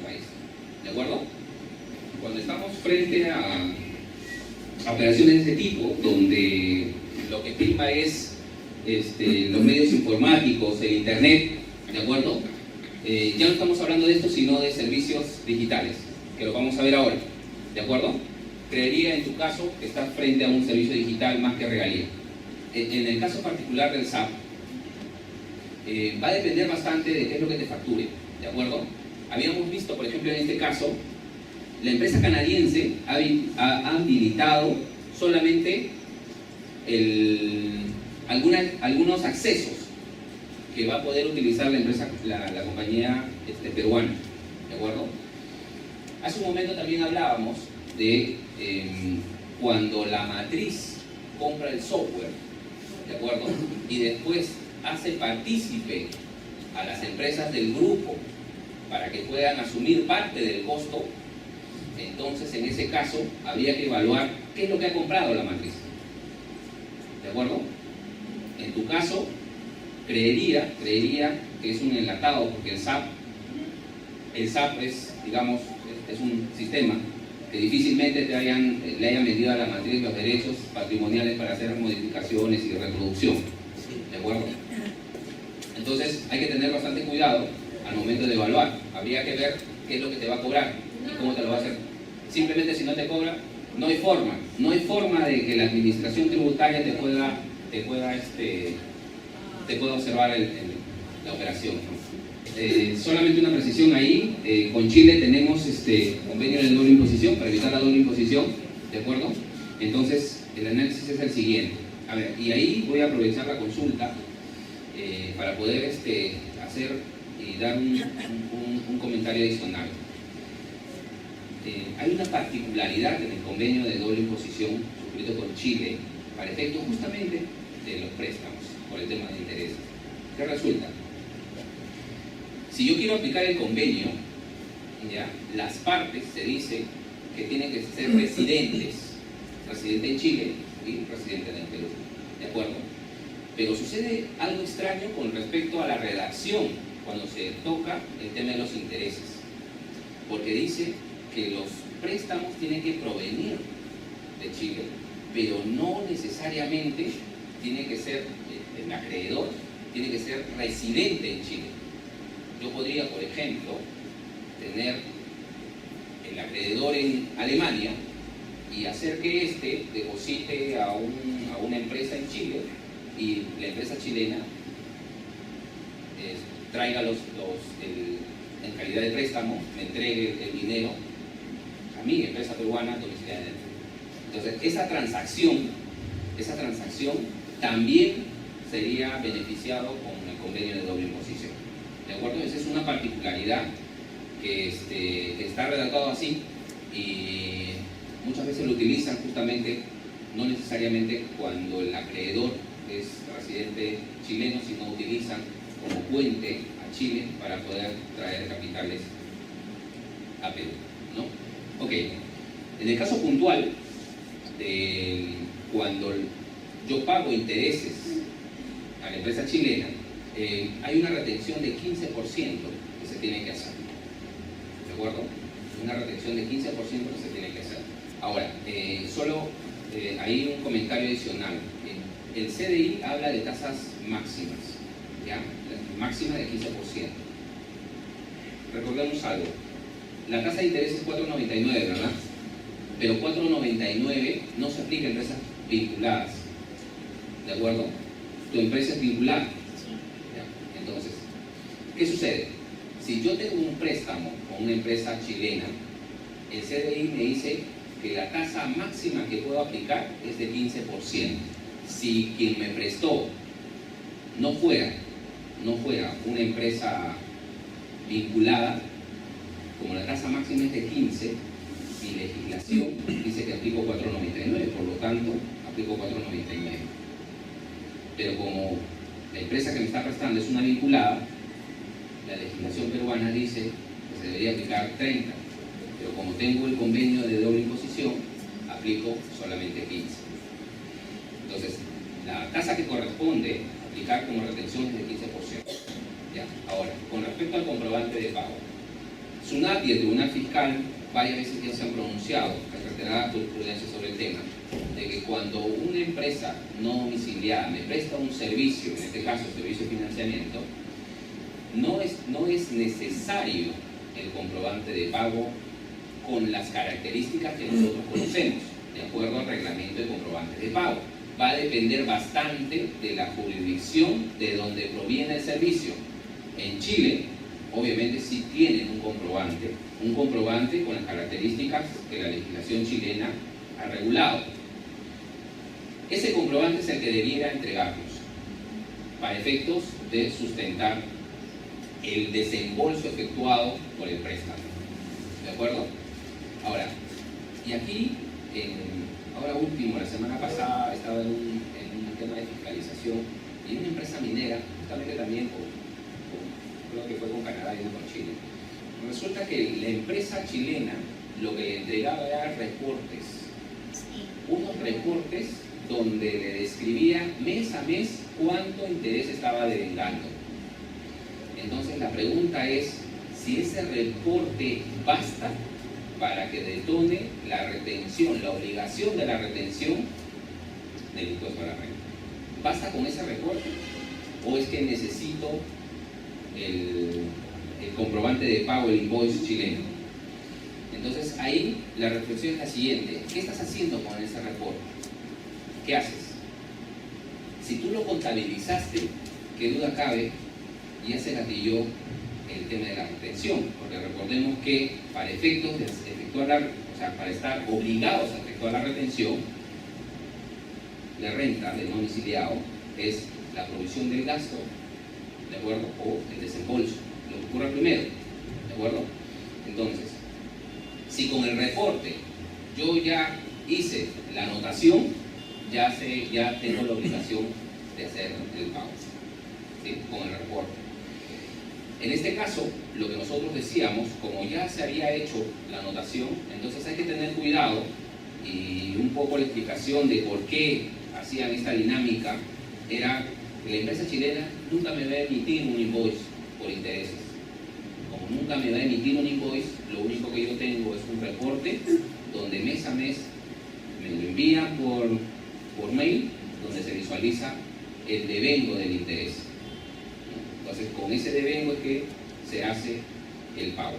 país. ¿De acuerdo? Cuando estamos frente a operaciones de este tipo, donde lo que prima es los medios informáticos, el internet, ¿de acuerdo? Ya no estamos hablando de esto, sino de servicios digitales, que lo vamos a ver ahora, ¿de acuerdo? Creería en tu caso que estás frente a un servicio digital más que regalía. En el caso particular del SAP, va a depender bastante de qué es lo que te facture, ¿de acuerdo? Habíamos visto, por ejemplo, en este caso, la empresa canadiense ha habilitado solamente algunos accesos que va a poder utilizar la compañía peruana, ¿de acuerdo? Hace un momento también hablábamos de cuando la matriz compra el software, ¿de acuerdo? Y después hace partícipe a las empresas del grupo para que puedan asumir parte del costo. Entonces, en ese caso, habría que evaluar qué es lo que ha comprado la matriz. ¿De acuerdo? En tu caso, creería que es un enlatado, porque el SAP es, digamos, es un sistema que difícilmente le hayan vendido a la matriz los derechos patrimoniales para hacer modificaciones y reproducción. ¿De acuerdo? Entonces, hay que tener bastante cuidado al momento de evaluar. Habría que ver qué es lo que te va a cobrar y cómo te lo va a hacer. Simplemente, si no te cobra, no hay forma de que la administración tributaria te pueda observar la operación. Solamente una precisión ahí, con Chile tenemos convenio de doble imposición para evitar la doble imposición, ¿de acuerdo? Entonces, el análisis es el siguiente. A ver, y ahí voy a aprovechar la consulta para poder hacer y dar un comentario adicional. Hay una particularidad en el convenio de doble imposición suscrito con Chile para efectos justamente de los préstamos por el tema de intereses. ¿Qué resulta? Si yo quiero aplicar el convenio, ¿ya?, las partes se dice que tienen que ser residente en Chile y residente en el Perú, ¿de acuerdo? Pero sucede algo extraño con respecto a la redacción cuando se toca el tema de los intereses, porque dice que los préstamos tienen que provenir de Chile, pero no necesariamente tiene que ser, el acreedor tiene que ser residente en Chile. Yo podría, por ejemplo, tener el acreedor en Alemania y hacer que éste deposite a una empresa en Chile y la empresa chilena traiga en calidad de préstamo, me entregue el dinero a mi empresa peruana domiciliada. Entonces, esa transacción también sería beneficiado con el convenio de doble imposición. ¿De acuerdo? Esa es una particularidad que está redactado así y muchas veces lo utilizan justamente, no necesariamente cuando el acreedor es residente chileno, sino utilizan como puente a Chile para poder traer capitales a Perú, ¿no? Ok, en el caso puntual, cuando yo pago intereses a la empresa chilena, hay una retención de 15% que se tiene que hacer, ¿de acuerdo? Una retención de 15% que se tiene que hacer. Ahora, solo hay un comentario adicional. El CDI habla de tasas máximas, ¿ya? Máxima de 15%. Recordemos algo. La tasa de interés es 4,99, ¿verdad? Pero 4,99 no se aplica a empresas vinculadas, ¿de acuerdo? Tu empresa es vinculada. ¿Ya? Entonces, ¿qué sucede? Si yo tengo un préstamo con una empresa chilena, el CDI me dice que la tasa máxima que puedo aplicar es de 15%. Si quien me prestó no fuera una empresa vinculada, como la tasa máxima es de 15, mi legislación dice que aplico 4,99, por lo tanto aplico 4,99. Pero como la empresa que me está prestando es una vinculada, la legislación peruana dice que se debería aplicar 30, pero como tengo el convenio de doble imposición, aplico solamente 15. Entonces, la tasa que corresponde aplicar como retención es de 15%. ¿Ya? Ahora, con respecto al comprobante de pago, SUNAT y el Tribunal Fiscal varias veces ya se han pronunciado, reiterada jurisprudencia sobre el tema, de que cuando una empresa no domiciliada me presta un servicio, en este caso servicio de financiamiento, no es necesario el comprobante de pago con las características que nosotros conocemos, de acuerdo al reglamento de comprobantes de pago. Va a depender bastante de la jurisdicción de donde proviene el servicio. En Chile, obviamente sí tienen un comprobante con las características que la legislación chilena ha regulado. Ese comprobante es el que debiera entregarnos para efectos de sustentar el desembolso efectuado por el préstamo. ¿De acuerdo? Ahora, y aquí, ahora último, la semana pasada estaba en un tema de fiscalización y una empresa minera, justamente también creo que fue con Canadá y no con Chile. Resulta que la empresa chilena lo que le entregaba eran reportes, unos reportes donde le describía mes a mes cuánto interés estaba devengando. Entonces la pregunta es si ese reporte basta para que detone la retención, la obligación de la retención del impuesto a la renta. ¿Basta con ese reporte? ¿O es que necesito el comprobante de pago, el invoice chileno? Entonces ahí la reflexión es la siguiente: ¿qué estás haciendo con ese reporte? ¿Qué haces? Si tú lo contabilizaste, qué duda cabe, ya se gatilló el tema de la retención, porque recordemos que para efectos de efectuar para estar obligados a efectuar la retención de renta del no domiciliado es la provisión del gasto, ¿de acuerdo? O el desembolso, lo que ocurra primero, ¿de acuerdo? Entonces, si con el reporte yo ya hice la anotación, ya tengo la obligación de hacer el pago, ¿sí? Con el reporte. En este caso, lo que nosotros decíamos, como ya se había hecho la anotación, entonces hay que tener cuidado, y un poco la explicación de por qué hacían esta dinámica era que la empresa chilena nunca me va a emitir un invoice por intereses. Como nunca me va a emitir un invoice, lo único que yo tengo es un reporte donde mes a mes me lo envían por mail, donde se visualiza el devengo del interés. Entonces, con ese devengo es que se hace el pago.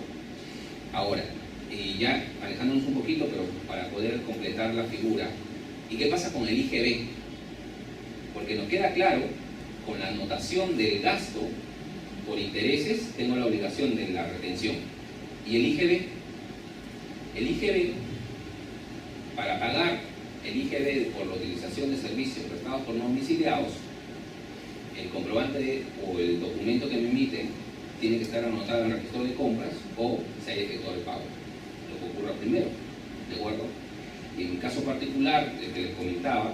Ahora, y ya alejándonos un poquito, pero para poder completar la figura, ¿y qué pasa con el IGB? Porque nos queda claro, con la anotación del gasto por intereses, tengo la obligación de la retención. ¿Y el IGB? El IGB, para pagar el IGB por la utilización de servicios prestados por no domiciliados, el comprobante o el documento que me emiten tiene que estar anotado en el registro de compras o se haya efectuado el pago, lo que ocurra primero, ¿de acuerdo? Y en mi caso particular, el que les comentaba,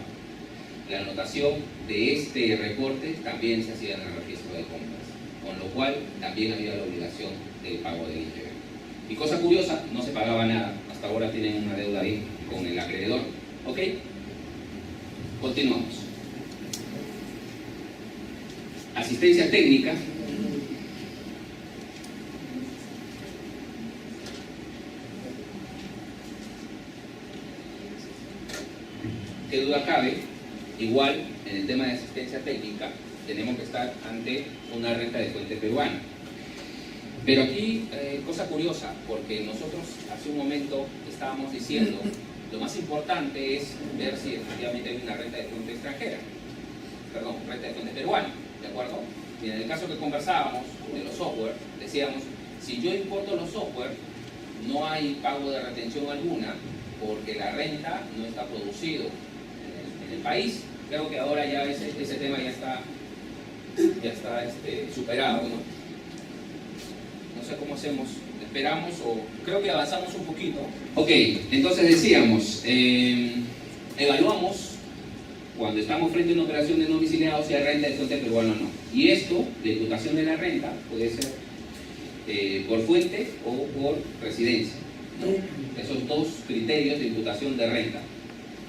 la anotación de este reporte también se hacía en el registro de compras, con lo cual también había la obligación del pago del IGB. Y cosa curiosa, no se pagaba nada, hasta ahora tienen una deuda ahí con el acreedor. ¿Ok? Continuamos. Asistencia técnica. ¿Qué duda cabe? Igual, en el tema de asistencia técnica, tenemos que estar ante una renta de fuente peruana. Pero aquí, cosa curiosa, porque nosotros hace un momento estábamos diciendo, lo más importante es ver si efectivamente hay una renta de fuente extranjera, perdón, renta de fuente peruana, ¿de acuerdo? Y en el caso que conversábamos de los software, decíamos, si yo importo los software, no hay pago de retención alguna, porque la renta no está producido en el país. Creo que ahora ya ese tema ya está superado, ¿no? No sé cómo hacemos, esperamos o creo que avanzamos un poquito. Ok, entonces decíamos, evaluamos cuando estamos frente a una operación de no domiciliado si hay renta de fuente peruana o no. Y esto, la imputación de la renta, puede ser por fuente o por residencia, ¿no? Esos dos criterios de imputación de renta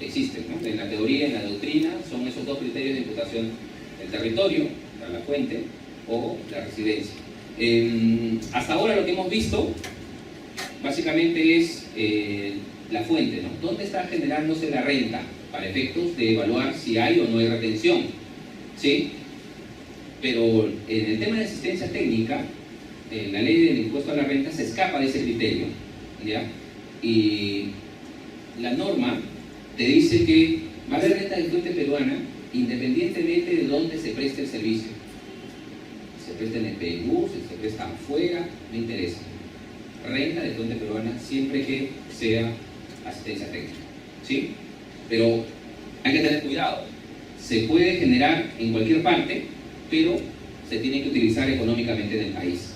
existen, ¿no? En la teoría, en la doctrina, son esos dos criterios de imputación: el territorio, la fuente, o la residencia. Hasta ahora lo que hemos visto básicamente es la fuente, ¿no? ¿Dónde está generándose la renta? Para efectos de evaluar si hay o no hay retención, ¿sí? Pero en el tema de asistencia técnica, la ley del impuesto a la renta se escapa de ese criterio, ¿ya? Y la norma te dice que va a haber renta de fuente peruana independientemente de dónde se preste el servicio. Se presta en el Perú, se presta afuera, no interesa. Renta de fuente peruana siempre que sea asistencia técnica, ¿sí? Pero hay que tener cuidado. Se puede generar en cualquier parte, pero se tiene que utilizar económicamente en el país,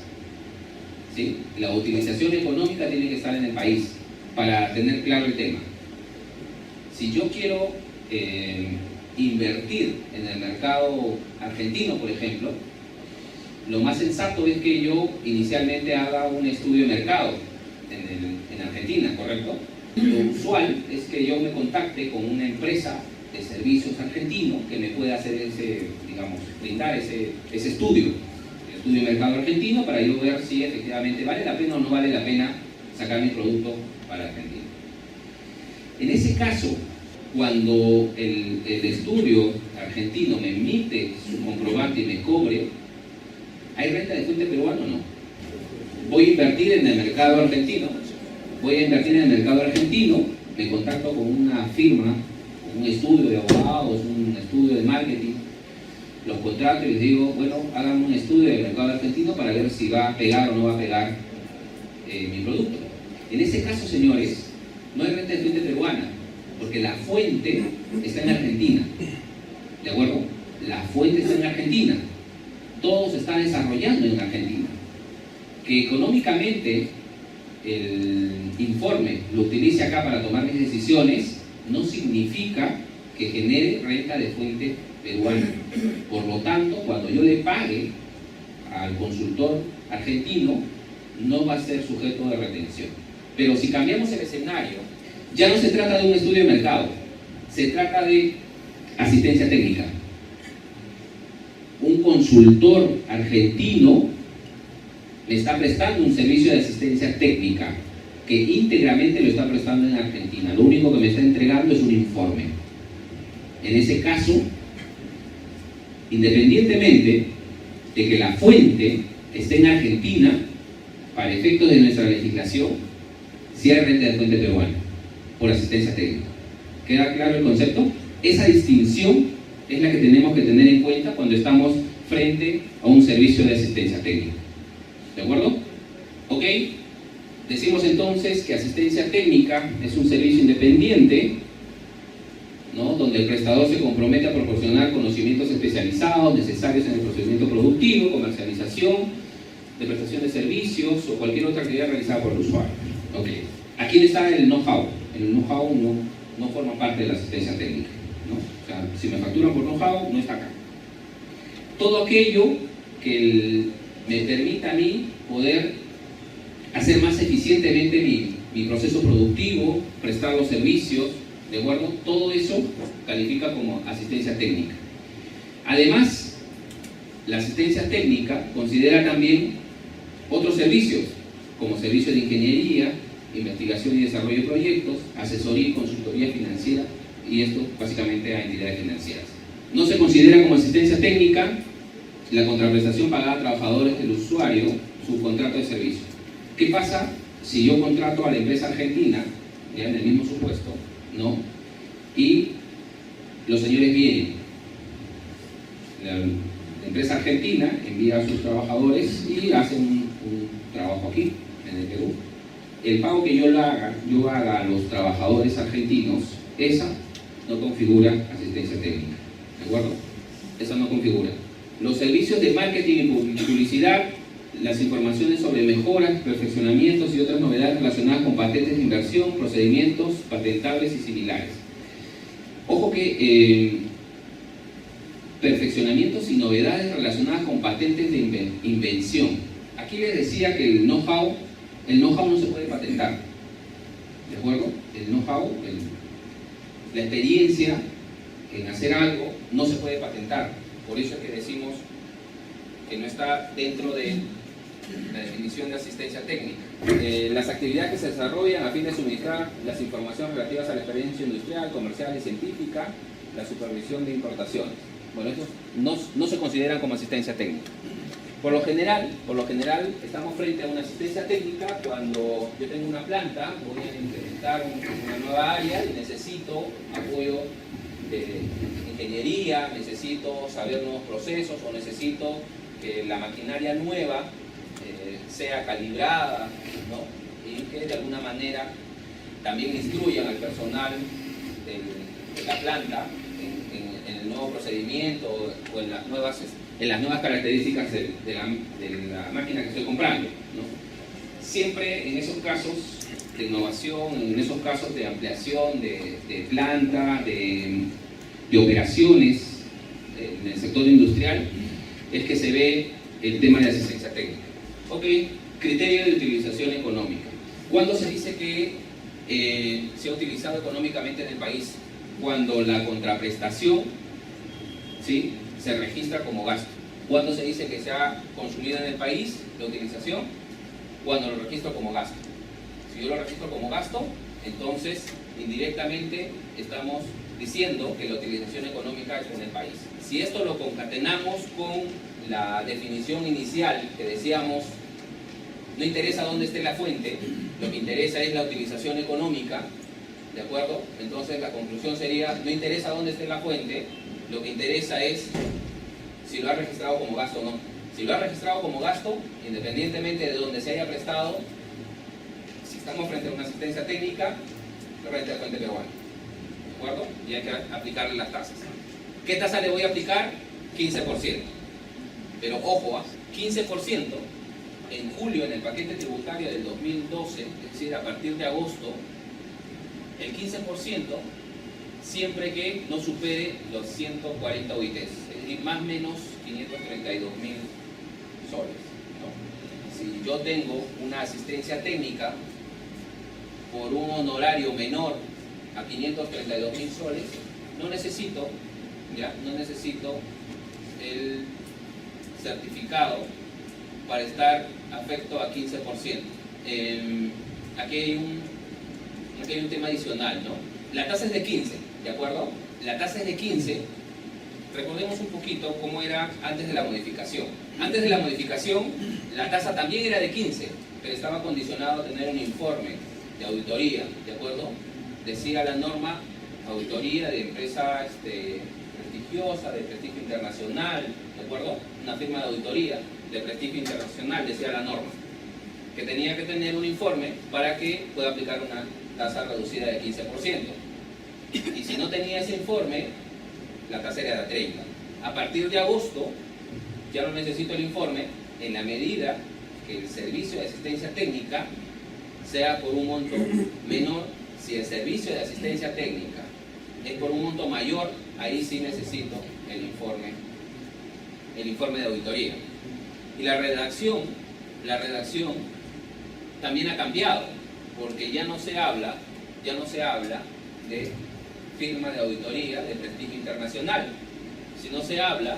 ¿sí? La utilización económica tiene que estar en el país para tener claro el tema. Si yo quiero invertir en el mercado argentino, por ejemplo, lo más sensato es que yo inicialmente haga un estudio de mercado en Argentina, ¿correcto? Lo usual es que yo me contacte con una empresa de servicios argentino que me pueda hacer brindar ese estudio, el estudio de mercado argentino, para yo ver si efectivamente vale la pena o no vale la pena sacar mi producto para Argentina. En ese caso, cuando el estudio argentino me emite su comprobante y me cobre, ¿hay renta de fuente peruana o no? Voy a invertir en el mercado argentino, me contacto con una firma, un estudio de abogados, un estudio de marketing, los contrato y les digo, bueno, hagan un estudio del mercado argentino para ver si va a pegar o no va a pegar mi producto. En ese caso, señores, no hay renta de fuente peruana, porque la fuente está en Argentina, ¿de acuerdo? La fuente está en Argentina, todo se está desarrollando en Argentina. Que económicamente el informe lo utilice acá para tomar mis decisiones no significa que genere renta de fuente peruana. Por lo tanto, cuando yo le pague al consultor argentino, no va a ser sujeto de retención. Pero si cambiamos el escenario, ya no se trata de un estudio de mercado, se trata de asistencia técnica. Un consultor argentino me está prestando un servicio de asistencia técnica que íntegramente lo está prestando en Argentina. Lo único que me está entregando es un informe. En ese caso, independientemente de que la fuente esté en Argentina, para efectos de nuestra legislación, sí hay renta de fuente peruana, por asistencia técnica. ¿Queda claro el concepto? Esa distinción es la que tenemos que tener en cuenta cuando estamos frente a un servicio de asistencia técnica. ¿De acuerdo? ¿Ok? Decimos entonces que asistencia técnica es un servicio independiente, ¿no?, donde el prestador se compromete a proporcionar conocimientos especializados necesarios en el procedimiento productivo, comercialización, de prestación de servicios o cualquier otra actividad realizada por el usuario. ¿Ok? Aquí está el know-how. El know-how no forma parte de la asistencia técnica, ¿no? O sea, si me facturan por know-how, no está acá. Todo aquello que me permita a mí poder hacer más eficientemente mi proceso productivo, prestar los servicios, ¿de acuerdo? Todo eso califica como asistencia técnica. Además, la asistencia técnica considera también otros servicios, como servicios de ingeniería, investigación y desarrollo de proyectos, asesoría y consultoría financiera, y esto básicamente a entidades financieras. No se considera como asistencia técnica la contraprestación pagada a trabajadores del usuario, su contrato de servicio. ¿Qué pasa si yo contrato a la empresa argentina, ya en el mismo supuesto, ¿no?, y los señores vienen? La empresa argentina envía a sus trabajadores y hacen un trabajo aquí, en el Perú. El pago que yo haga a los trabajadores argentinos, esa no configura asistencia técnica, ¿de acuerdo? Esa no configura. Los servicios de marketing y publicidad, las informaciones sobre mejoras, perfeccionamientos y otras novedades relacionadas con patentes de inversión, procedimientos patentables y similares. Ojo que perfeccionamientos y novedades relacionadas con patentes de invención. Aquí les decía que el know-how no se puede patentar, ¿de acuerdo? El know-how, la experiencia en hacer algo no se puede patentar. Por eso es que decimos que no está dentro de la definición de asistencia técnica. Las actividades que se desarrollan a fin de suministrar las informaciones relativas a la experiencia industrial, comercial y científica, la supervisión de importaciones. Bueno, estos no se consideran como asistencia técnica. Por lo general, estamos frente a una asistencia técnica cuando yo tengo una planta, voy a implementar una nueva área y necesito apoyo de ingeniería, necesito saber nuevos procesos o necesito que la maquinaria nueva sea calibrada, ¿no?, y que de alguna manera también instruyan al personal de la planta en el nuevo procedimiento o en las nuevas características de la máquina que estoy comprando, ¿no? Siempre en esos casos de innovación, en esos casos de ampliación de planta, de operaciones en el sector industrial, es que se ve el tema de asistencia técnica. Ok, criterio de utilización económica. ¿Cuándo se dice que se ha utilizado económicamente en el país? Cuando la contraprestación, ¿sí?, se registra como gasto. ¿Cuándo se dice que se ha consumido en el país la utilización? Cuando lo registro como gasto. Si yo lo registro como gasto, entonces indirectamente estamos diciendo que la utilización económica es en el país. Si esto lo concatenamos con la definición inicial que decíamos, no interesa dónde esté la fuente, lo que interesa es la utilización económica, ¿de acuerdo? Entonces la conclusión sería, no interesa dónde esté la fuente, lo que interesa es si lo ha registrado como gasto o no. Si lo ha registrado como gasto, independientemente de donde se haya prestado, si estamos frente a una asistencia técnica, renta de fuente peruana, ¿de acuerdo? Y hay que aplicarle las tasas. ¿Qué tasa le voy a aplicar? 15%. Pero ojo, 15% en julio en el paquete tributario del 2012, es decir, a partir de agosto, el 15% siempre que no supere los 140 OITs, es decir, más o menos 532.000 soles, ¿no? Si yo tengo una asistencia técnica por un honorario menor a 532.000 soles, no necesito el certificado para estar afecto a 15%. Aquí hay un tema adicional, ¿no? La tasa es de 15, ¿de acuerdo? La tasa es de 15. Recordemos un poquito cómo era antes de la modificación. Antes de la modificación, la tasa también era de 15, pero estaba condicionado a tener un informe de auditoría, ¿de acuerdo? Decía la norma, auditoría de empresa prestigiosa, de prestigio internacional, ¿de acuerdo? Una firma de auditoría de prestigio internacional, decía la norma, que tenía que tener un informe para que pueda aplicar una tasa reducida de 15%. Y si no tenía ese informe, la tasa era de 30%. A partir de agosto, ya no necesito el informe en la medida que el servicio de asistencia técnica sea por un monto menor. Si el servicio de asistencia técnica es por un monto mayor, ahí sí necesito el informe de auditoría. Y la redacción también ha cambiado, porque ya no se habla de firma de auditoría de prestigio internacional, sino se habla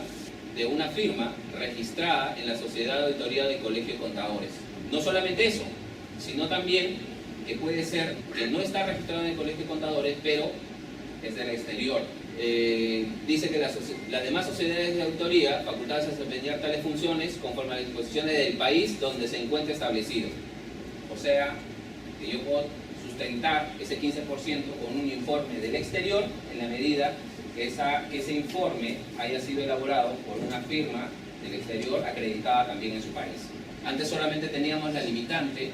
de una firma registrada en la Sociedad de Auditoría del Colegio de Contadores. No solamente eso, sino también que puede ser que no está registrado en el Colegio de Contadores, pero es del exterior. Dice que las demás sociedades de auditoría facultadas a desempeñar tales funciones conforme a las disposiciones del país donde se encuentre establecido. O sea, que yo puedo sustentar ese 15% con un informe del exterior en la medida que ese informe haya sido elaborado por una firma del exterior acreditada también en su país. Antes solamente teníamos la limitante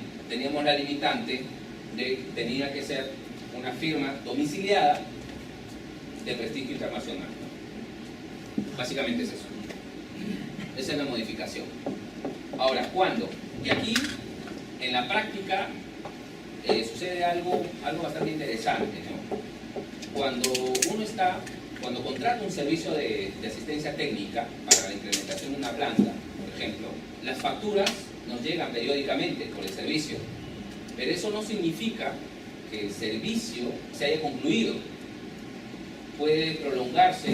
de que tenía que ser una firma domiciliada de prestigio internacional. Básicamente es eso. Esa es la modificación. Ahora, ¿cuándo? Y aquí, en la práctica, sucede algo bastante interesante, ¿no? Cuando contrata un servicio de asistencia técnica para la implementación de una planta, por ejemplo, las facturas nos llegan periódicamente por el servicio, pero eso no significa que el servicio se haya concluido. Puede prolongarse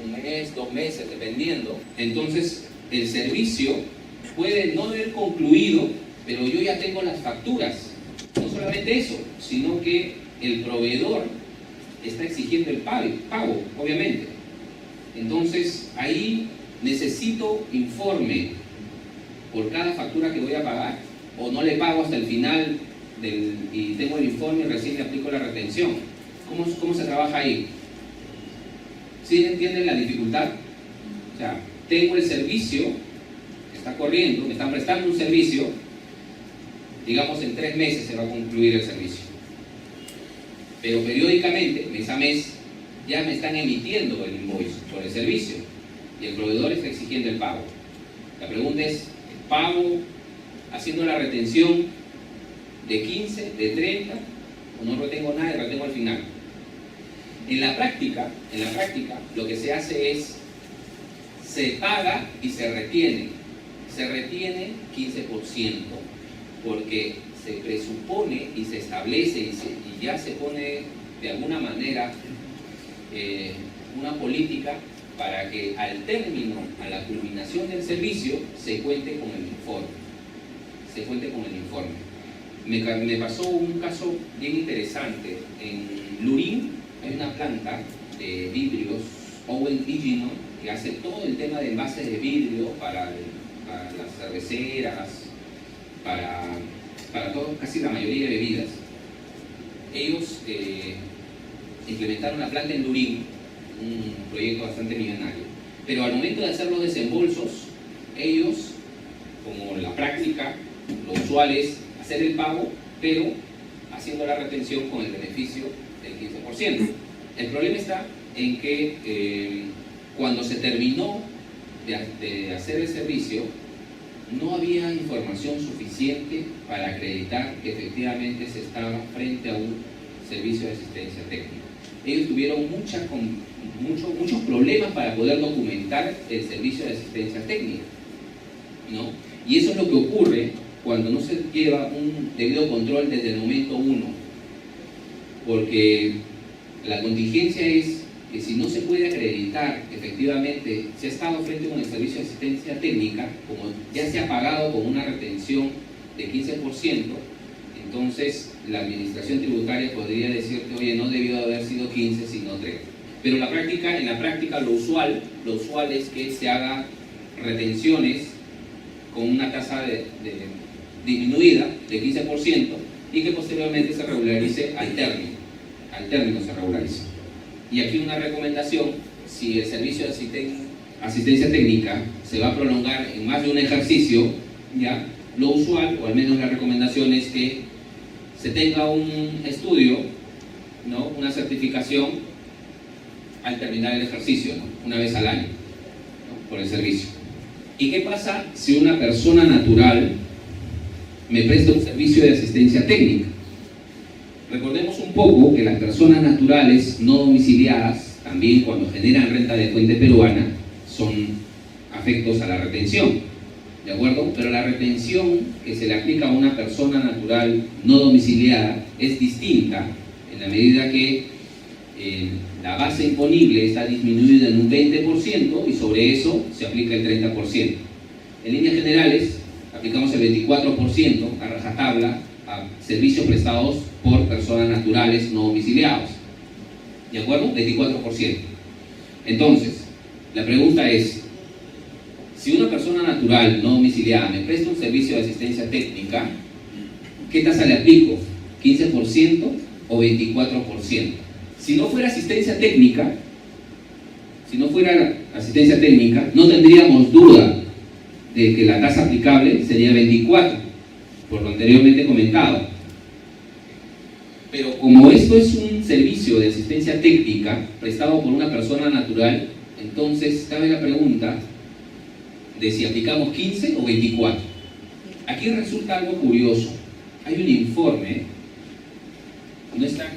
un mes, 2 meses, dependiendo. Entonces, el servicio puede no haber concluido, pero yo ya tengo las facturas. No solamente eso, sino que el proveedor está exigiendo el pago, obviamente. Entonces, ahí necesito informe por cada factura que voy a pagar, o no le pago hasta el final y tengo el informe y recién le aplico la retención. ¿Cómo se trabaja ahí? ¿Sí entienden la dificultad? O sea, tengo el servicio que está corriendo, me están prestando un servicio, digamos en 3 meses se va a concluir el servicio. Pero periódicamente, mes a mes, ya me están emitiendo el invoice por el servicio y el proveedor está exigiendo el pago. La pregunta es, ¿pago haciendo la retención de 15, de 30, o no retengo nada y retengo al final? En la práctica, lo que se hace es, se paga y se retiene. Se retiene 15%, porque se presupone y se establece y ya se pone de alguna manera una política para que al término, a la culminación del servicio, se cuente con el informe. Me pasó un caso bien interesante. En Lurín hay una planta de vidrios, Owen Iginor, que hace todo el tema de envases de vidrio para las cerveceras, para todo, casi la mayoría de bebidas. Ellos implementaron la planta en Lurín, un proyecto bastante millonario, pero al momento de hacer los desembolsos, ellos, como la práctica, lo usual es hacer el pago, pero haciendo la retención con el beneficio del 15%. El problema está en que cuando se terminó de hacer el servicio, no había información suficiente para acreditar que efectivamente se estaba frente a un servicio de asistencia técnica. Ellos tuvieron muchos problemas para poder documentar el servicio de asistencia técnica, ¿no? Y eso es lo que ocurre cuando no se lleva un debido control desde el momento 1, porque la contingencia es que si no se puede acreditar que efectivamente se ha estado frente con el servicio de asistencia técnica, como ya se ha pagado con una retención de 15%, entonces la administración tributaria podría decirte, oye, no debió haber sido 15 sino 3. Pero en la práctica lo usual es que se haga retenciones con una tasa disminuida de 15% y que posteriormente se regularice al término se regularice. Y aquí una recomendación: si el servicio de asistencia técnica se va a prolongar en más de un ejercicio, ya lo usual, o al menos la recomendación, es que se tenga un estudio, ¿no?, una certificación al terminar el ejercicio, ¿no?, una vez al año, ¿no?, por el servicio. ¿Y qué pasa si una persona natural me presta un servicio de asistencia técnica? Recordemos un poco que las personas naturales no domiciliadas, también cuando generan renta de fuente peruana, son afectos a la retención, ¿de acuerdo? Pero la retención que se le aplica a una persona natural no domiciliada es distinta en la medida que la base imponible está disminuida en un 20% y sobre eso se aplica el 30%. En líneas generales, aplicamos el 24% a rajatabla a servicios prestados por personas naturales no domiciliados. ¿De acuerdo? 24%. Entonces, la pregunta es: si una persona natural no domiciliada me presta un servicio de asistencia técnica, ¿qué tasa le aplico? ¿15% o 24%? Si no fuera asistencia técnica, no tendríamos duda de que la tasa aplicable sería 24%, por lo anteriormente comentado. Pero como esto es un servicio de asistencia técnica prestado por una persona natural, entonces cabe la pregunta de si aplicamos 15 o 24. Aquí resulta algo curioso. Hay un informe, no está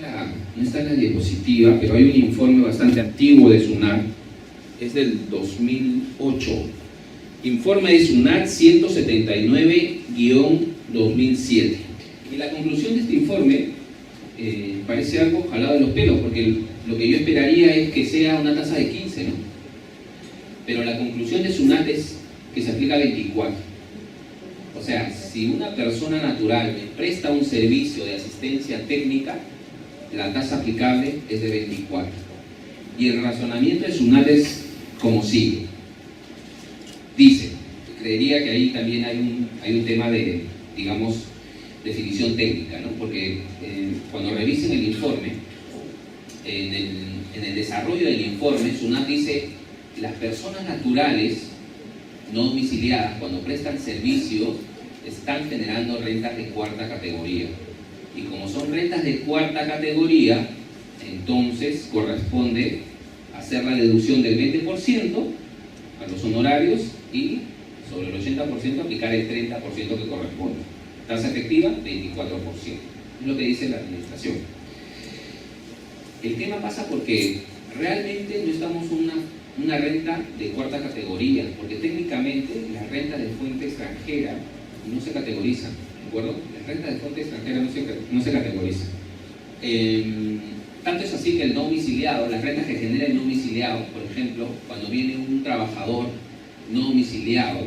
en la diapositiva, pero hay un informe bastante antiguo de SUNAT, es del 2008. Informe de SUNAT 179-2007. Y la conclusión de este informe parece algo jalado de los pelos, porque lo que yo esperaría es que sea una tasa de 15, ¿no? Pero la conclusión de SUNAT es que se aplica 24. O sea, si una persona natural me presta un servicio de asistencia técnica, la tasa aplicable es de 24. Y el razonamiento de SUNAT es como sigue. Dice, creería que ahí también hay un tema de, digamos, definición técnica, ¿no? Porque cuando revisen el informe, en el desarrollo del informe, SUNAT dice: las personas naturales no domiciliadas, cuando prestan servicios, están generando rentas de cuarta categoría. Y como son rentas de cuarta categoría, entonces corresponde hacer la deducción del 20% a los honorarios y sobre el 80% aplicar el 30% que corresponde. Tasa efectiva, 24%. Es lo que dice la administración. El tema pasa porque realmente no estamos en una renta de cuarta categoría, porque técnicamente las rentas de fuente extranjera no se categorizan, ¿de acuerdo? Las rentas de fuente extranjera no se categorizan. Tanto es así que el no domiciliado, las rentas que genera el no domiciliado, por ejemplo, cuando viene un trabajador no domiciliado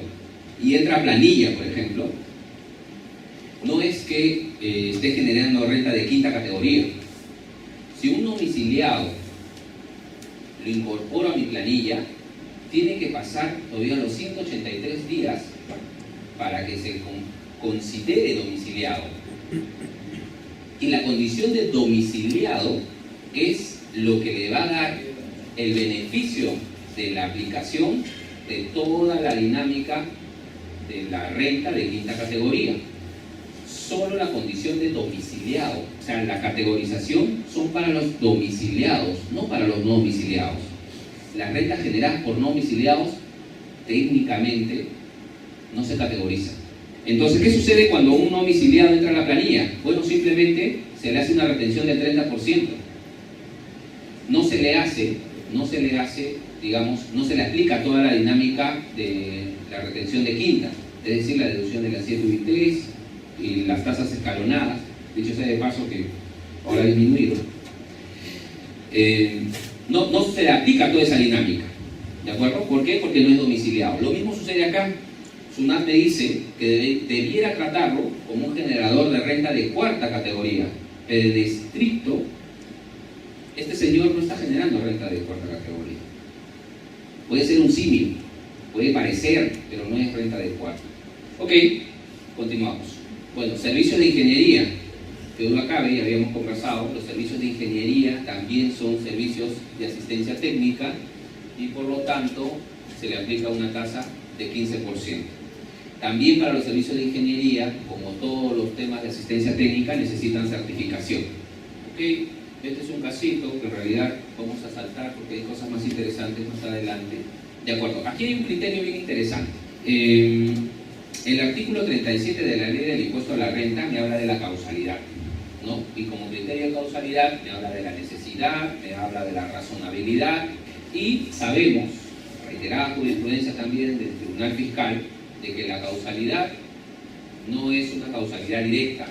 y entra a planilla, por ejemplo, no es que esté generando renta de quinta categoría. Si un domiciliado lo incorporo a mi planilla, tiene que pasar todavía los 183 días para que se considere domiciliado. Y la condición de domiciliado es lo que le va a dar el beneficio de la aplicación de toda la dinámica de la renta de quinta categoría. Solo la condición de domiciliado, o sea, la categorización son para los domiciliados, no para los no domiciliados. Las rentas generadas por no domiciliados técnicamente no se categorizan. Entonces, ¿qué sucede cuando un no domiciliado entra a la planilla? Bueno, simplemente se le hace una retención del 30%. No se le hace, digamos, no se le aplica toda la dinámica de la retención de quinta, es decir, la deducción de las 7 UITs y las tasas escalonadas. Dicho sea de paso que ahora ha disminuido. No se le aplica toda esa dinámica, ¿de acuerdo? ¿Por qué? Porque no es domiciliado. Lo mismo sucede acá. SUNAT me dice que debiera tratarlo como un generador de renta de cuarta categoría, pero en estricto, este señor no está generando renta de cuarta categoría. Puede ser un símil, puede parecer, pero no es renta de cuarta. Ok, continuamos. Bueno, servicios de ingeniería, que duda cabe, ya habíamos conversado, los servicios de ingeniería también son servicios de asistencia técnica y por lo tanto se le aplica una tasa de 15%. También para los servicios de ingeniería, como todos los temas de asistencia técnica, necesitan certificación. ¿Ok? Este es un casito que en realidad vamos a saltar porque hay cosas más interesantes más adelante. De acuerdo, aquí hay un criterio bien interesante. El artículo 37 de la ley del impuesto a la renta me habla de la causalidad, ¿no? Y como criterio de causalidad me habla de la necesidad, me habla de la razonabilidad y sabemos, reiterada jurisprudencia también del Tribunal Fiscal, de que la causalidad no es una causalidad directa,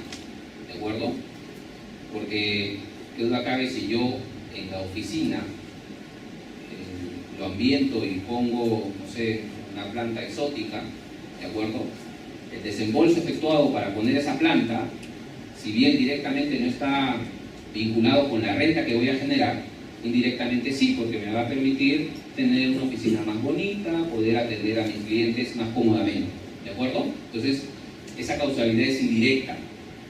¿de acuerdo? Porque, ¿qué duda cabe si yo en la oficina lo ambiento y pongo, no sé, una planta exótica, ¿de acuerdo? El desembolso efectuado para poner esa planta, si bien directamente no está vinculado con la renta que voy a generar, indirectamente sí, porque me va a permitir tener una oficina más bonita, poder atender a mis clientes más cómodamente, ¿de acuerdo? Entonces, esa causalidad es indirecta,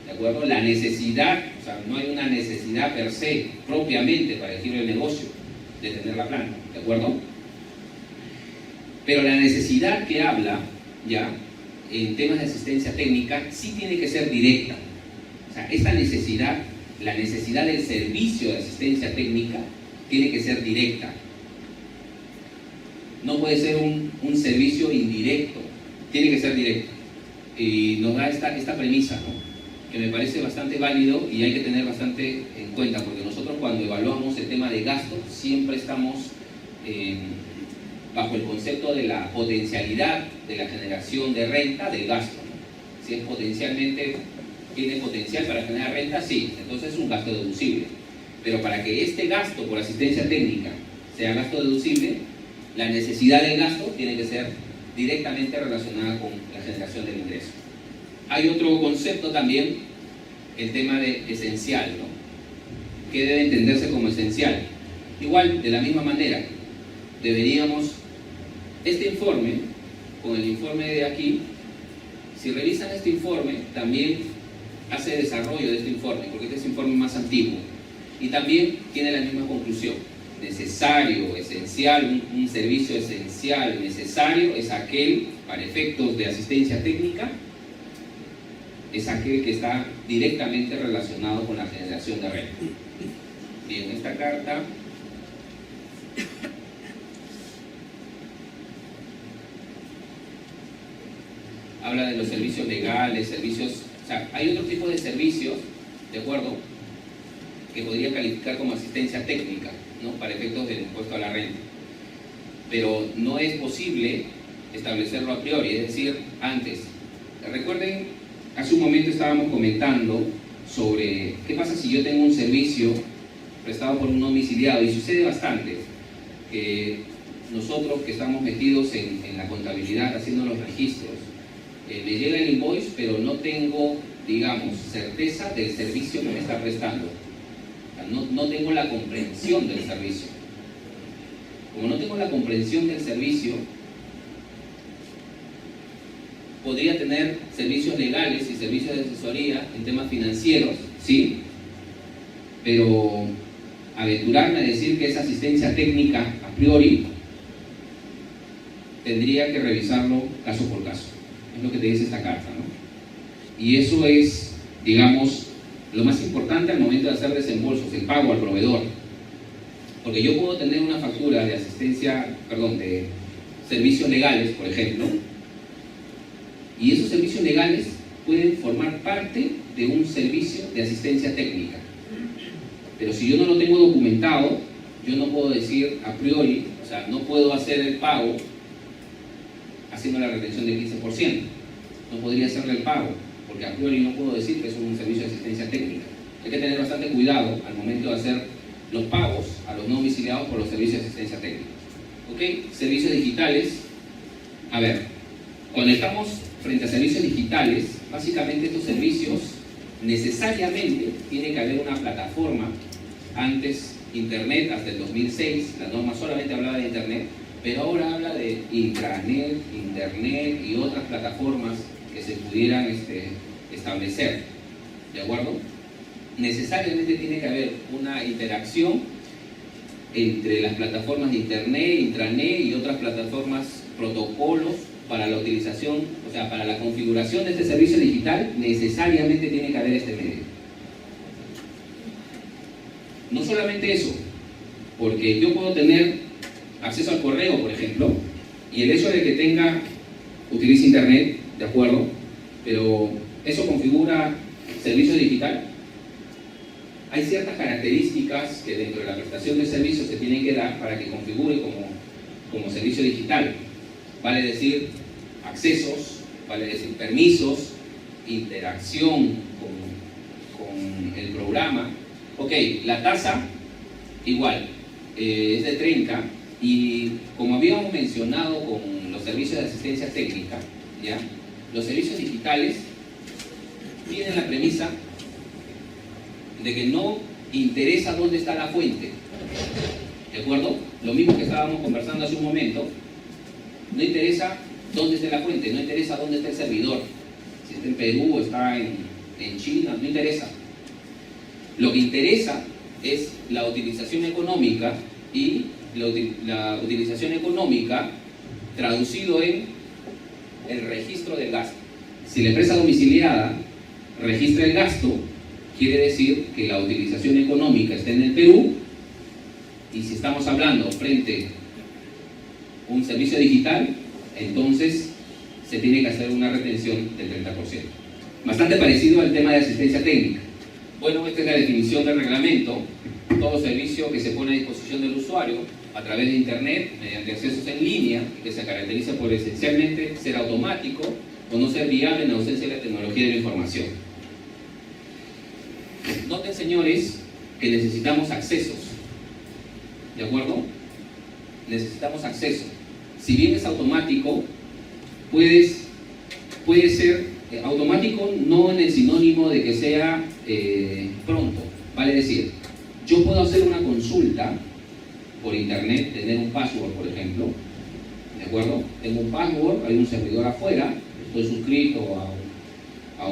¿de acuerdo? La necesidad, o sea, no hay una necesidad per se, propiamente para el giro del negocio, de tener la planta, ¿de acuerdo? Pero la necesidad que habla, ya, en temas de asistencia técnica, sí tiene que ser directa. O sea, esta necesidad, la necesidad del servicio de asistencia técnica, tiene que ser directa. No puede ser un servicio indirecto, tiene que ser directo. Y nos da esta premisa, ¿no? Que me parece bastante válido y hay que tener bastante en cuenta, porque nosotros cuando evaluamos el tema de gastos, siempre estamos bajo el concepto de la potencialidad de la generación de renta del gasto, ¿no? Si es potencialmente, tiene potencial para generar renta, sí, entonces es un gasto deducible. Pero para que este gasto por asistencia técnica sea gasto deducible, la necesidad del gasto tiene que ser directamente relacionada con la generación del ingreso. Hay otro concepto también, el tema de esencial, ¿no? ¿Qué debe entenderse como esencial? Igual, de la misma manera, deberíamos, este informe, con el informe de aquí, si revisan este informe, también hace desarrollo de este informe, porque este es un informe más antiguo, y también tiene la misma conclusión. Necesario, esencial, un servicio esencial, necesario, es aquel, para efectos de asistencia técnica, es aquel que está directamente relacionado con la generación de renta. Bien, esta carta habla de los servicios legales, servicios, o sea, hay otro tipo de servicios, ¿de acuerdo?, que podría calificar como asistencia técnica, ¿no?, para efectos del impuesto a la renta. Pero no es posible establecerlo a priori, es decir, antes. Recuerden, hace un momento estábamos comentando sobre qué pasa si yo tengo un servicio prestado por un domiciliado, y sucede bastante que nosotros que estamos metidos en la contabilidad, haciendo los registros, me llega el invoice, pero no tengo, digamos, certeza del servicio que me está prestando. No tengo la comprensión del servicio. Como no tengo la comprensión del servicio, podría tener servicios legales y servicios de asesoría en temas financieros, ¿sí? Pero aventurarme a decir que es asistencia técnica a priori, tendría que revisarlo caso por caso. Es lo que te dice esta carta, ¿no? Y eso es, digamos, lo más importante al momento de hacer desembolsos, el pago al proveedor. Porque yo puedo tener una factura de asistencia, perdón, de servicios legales, por ejemplo, y esos servicios legales pueden formar parte de un servicio de asistencia técnica. Pero si yo no lo tengo documentado, yo no puedo decir a priori, o sea, no puedo hacer el pago haciendo la retención del 15%. No podría hacerle el pago, porque a priori no puedo decir que es un servicio de asistencia técnica. Hay que tener bastante cuidado al momento de hacer los pagos a los no domiciliados por los servicios de asistencia técnica. ¿Ok? Servicios digitales. A ver, cuando estamos frente a servicios digitales, básicamente estos servicios necesariamente tiene que haber una plataforma. Antes Internet, hasta el 2006, la norma solamente hablaba de Internet, pero ahora habla de intranet, Internet y otras plataformas que se pudieran establecer, ¿de acuerdo? Necesariamente tiene que haber una interacción entre las plataformas de internet, intranet y otras plataformas, protocolos para la utilización, o sea, para la configuración de este servicio digital, necesariamente tiene que haber este medio. No solamente eso, porque yo puedo tener acceso al correo, por ejemplo, y el hecho de que utilice internet, de acuerdo, pero ¿eso configura servicio digital? Hay ciertas características que dentro de la prestación de servicios se tienen que dar para que configure como servicio digital. Vale decir accesos, vale decir permisos, interacción con el programa. Ok, la tasa igual, es de 30 y como habíamos mencionado con los servicios de asistencia técnica, ¿ya? Los servicios digitales tienen la premisa de que no interesa dónde está la fuente, ¿de acuerdo? Lo mismo que estábamos conversando hace un momento, no interesa dónde está la fuente, no interesa dónde está el servidor, si está en Perú o está en China, no interesa. Lo que interesa es la utilización económica y la utilización económica traducido en el registro del gasto. Si la empresa domiciliada registra el gasto, quiere decir que la utilización económica está en el Perú, y si estamos hablando frente a un servicio digital, entonces se tiene que hacer una retención del 30%. Bastante parecido al tema de asistencia técnica. Bueno, esta es la definición del reglamento. Todo servicio que se pone a disposición del usuario a través de Internet, mediante accesos en línea, que se caracteriza por esencialmente ser automático o no ser viable en ausencia de la tecnología de la información. Noten, señores, que necesitamos accesos, ¿de acuerdo? Necesitamos acceso. Si bien es automático, puede ser automático no en el sinónimo de que sea pronto. Vale decir, yo puedo hacer una consulta por internet, tener un password, por ejemplo, ¿de acuerdo? Tengo un password, hay un servidor afuera, estoy suscrito a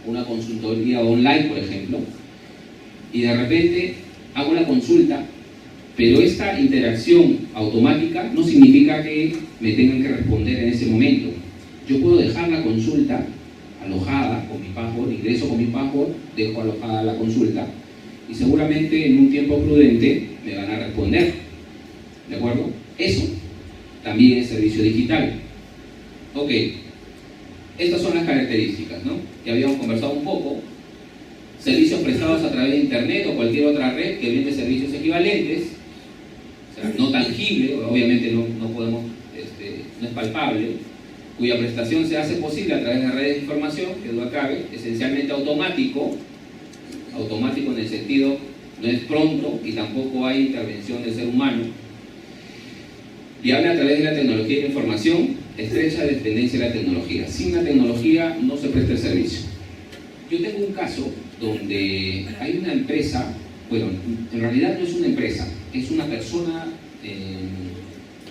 una consultoría online, por ejemplo, y de repente hago la consulta, pero esta interacción automática no significa que me tengan que responder en ese momento. Yo puedo dejar la consulta alojada con mi password, ingreso con mi password, dejo alojada la consulta y seguramente en un tiempo prudente me van a responder, ¿de acuerdo? Eso también es servicio digital. Ok, estas son las características, ¿no? Que habíamos conversado un poco. Servicios prestados a través de internet o cualquier otra red que brinde servicios equivalentes, o sea, no tangible, obviamente no podemos, no es palpable, cuya prestación se hace posible a través de redes de información, que duda cabe, esencialmente automático en el sentido, no es pronto y tampoco hay intervención del ser humano, viable a través de la tecnología y la información, estrecha dependencia de la tecnología. Sin la tecnología no se presta el servicio. Yo tengo un caso donde hay una empresa, bueno, en realidad no es una empresa, es una persona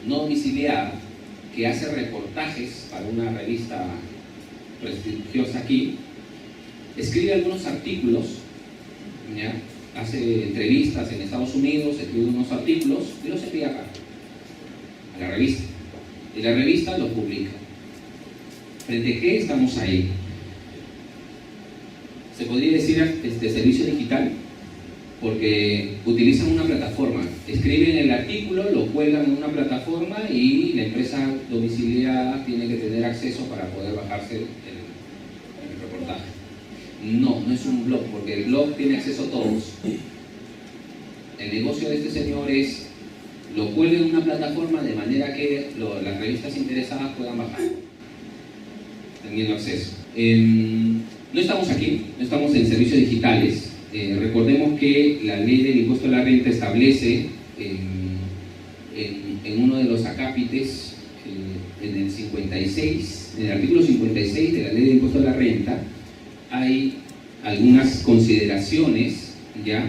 no domiciliada que hace reportajes para una revista prestigiosa aquí, escribe algunos artículos, ¿ya? Hace entrevistas en Estados Unidos, escribe unos artículos y los envía acá, a la revista. Y la revista los publica. ¿Frente a qué estamos ahí? Se podría decir servicio digital, porque utilizan una plataforma, escriben el artículo, lo cuelgan en una plataforma y la empresa domiciliada tiene que tener acceso para poder bajarse el reportaje. No es un blog, porque el blog tiene acceso a todos. El negocio de este señor es, lo cuelga en una plataforma de manera que las revistas interesadas puedan bajar, teniendo acceso. No estamos aquí, no estamos en servicios digitales. Recordemos que la ley del impuesto a la renta establece en uno de los acápites, en el 56, en el artículo 56 de la ley del impuesto a la renta, hay algunas consideraciones, ¿ya?,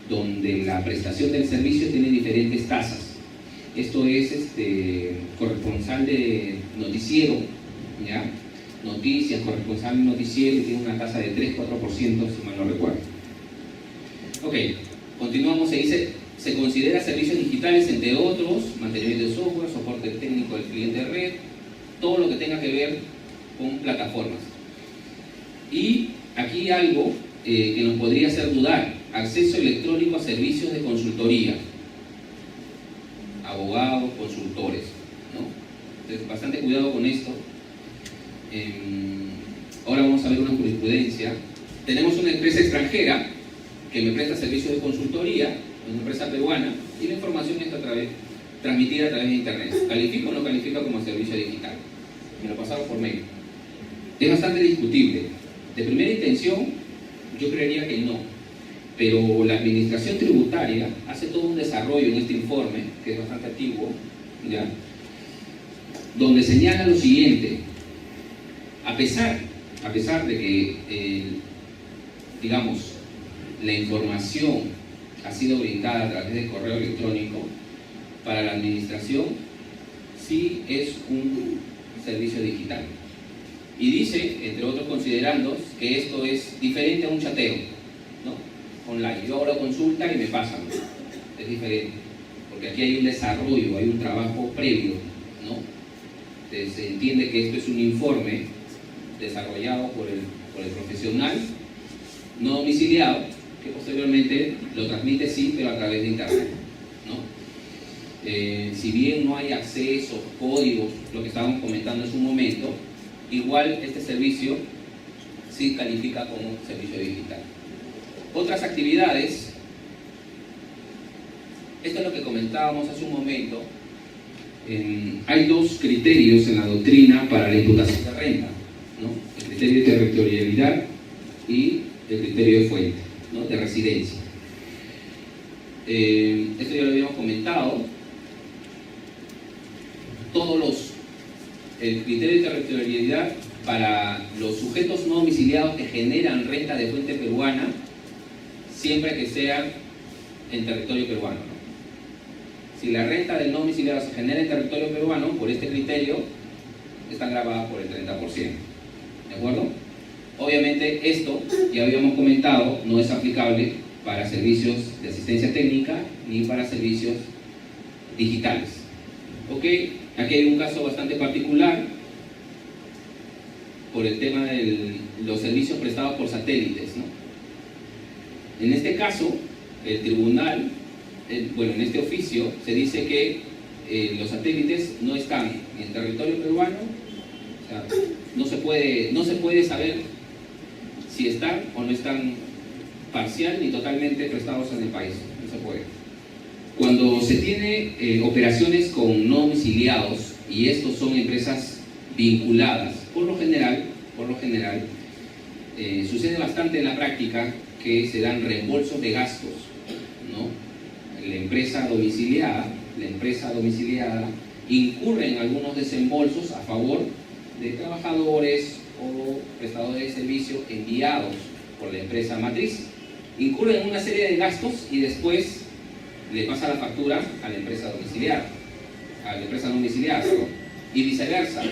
donde la prestación del servicio tiene diferentes tasas. Esto es corresponsal de noticiero, ¿ya? noticias, corresponsal en noticiero, y tiene una tasa de 3-4%, si mal no recuerdo. Ok, continuamos, se dice, se considera servicios digitales, entre otros, mantenimiento de software, soporte técnico del cliente de red, todo lo que tenga que ver con plataformas. Y aquí algo que nos podría hacer dudar: acceso electrónico a servicios de consultoría, abogados, consultores, ¿no? Entonces, bastante cuidado con esto. Ahora vamos a ver una jurisprudencia. Tenemos una empresa extranjera que me presta servicios de consultoría, una empresa peruana, y la información está transmitida a través de internet. ¿Califica o no califica como servicio digital? Me lo pasaron por mail. Es bastante discutible. De primera intención, yo creería que no, pero la administración tributaria hace todo un desarrollo en este informe, que es bastante antiguo, ¿ya?, donde señala lo siguiente: a pesar de que, digamos, la información ha sido brindada a través del correo electrónico, para la administración sí es un servicio digital. Y dice, entre otros considerandos, que esto es diferente a un chateo, ¿no?, online. Yo ahora consulta y me pasan. Es diferente, porque aquí hay un desarrollo, hay un trabajo previo, ¿no? Se entiende que esto es un informe desarrollado por el profesional no domiciliado, que posteriormente lo transmite, sí, pero a través de internet, ¿no? Si bien no hay acceso, códigos, lo que estábamos comentando hace un momento, igual este servicio sí califica como servicio digital. Otras actividades, esto es lo que comentábamos hace un momento. Hay dos criterios en la doctrina para la imputación de renta, ¿no? El criterio de territorialidad y el criterio de fuente, ¿no?, de residencia. Esto ya lo habíamos comentado. El criterio de territorialidad para los sujetos no domiciliados que generan renta de fuente peruana, siempre que sea en territorio peruano, ¿no? Si la renta del no domiciliado se genera en territorio peruano, por este criterio está grabada por el 30%. ¿De acuerdo? Obviamente esto, ya habíamos comentado, no es aplicable para servicios de asistencia técnica ni para servicios digitales. ¿Ok? Aquí hay un caso bastante particular por el tema de los servicios prestados por satélites, ¿no? En este caso, el tribunal, en este oficio se dice que los satélites no están en territorio peruano, o sea, no se puede saber si están o no están parcial ni totalmente prestados en el país, no se puede. Cuando se tiene operaciones con no domiciliados, y estos son empresas vinculadas, por lo general, sucede bastante en la práctica que se dan reembolsos de gastos, ¿no? La empresa domiciliada incurre en algunos desembolsos a favor de trabajadores o prestadores de servicio enviados por la empresa matriz. Incurre en una serie de gastos y después le pasa la factura a la empresa domiciliada, perdón. Y viceversa.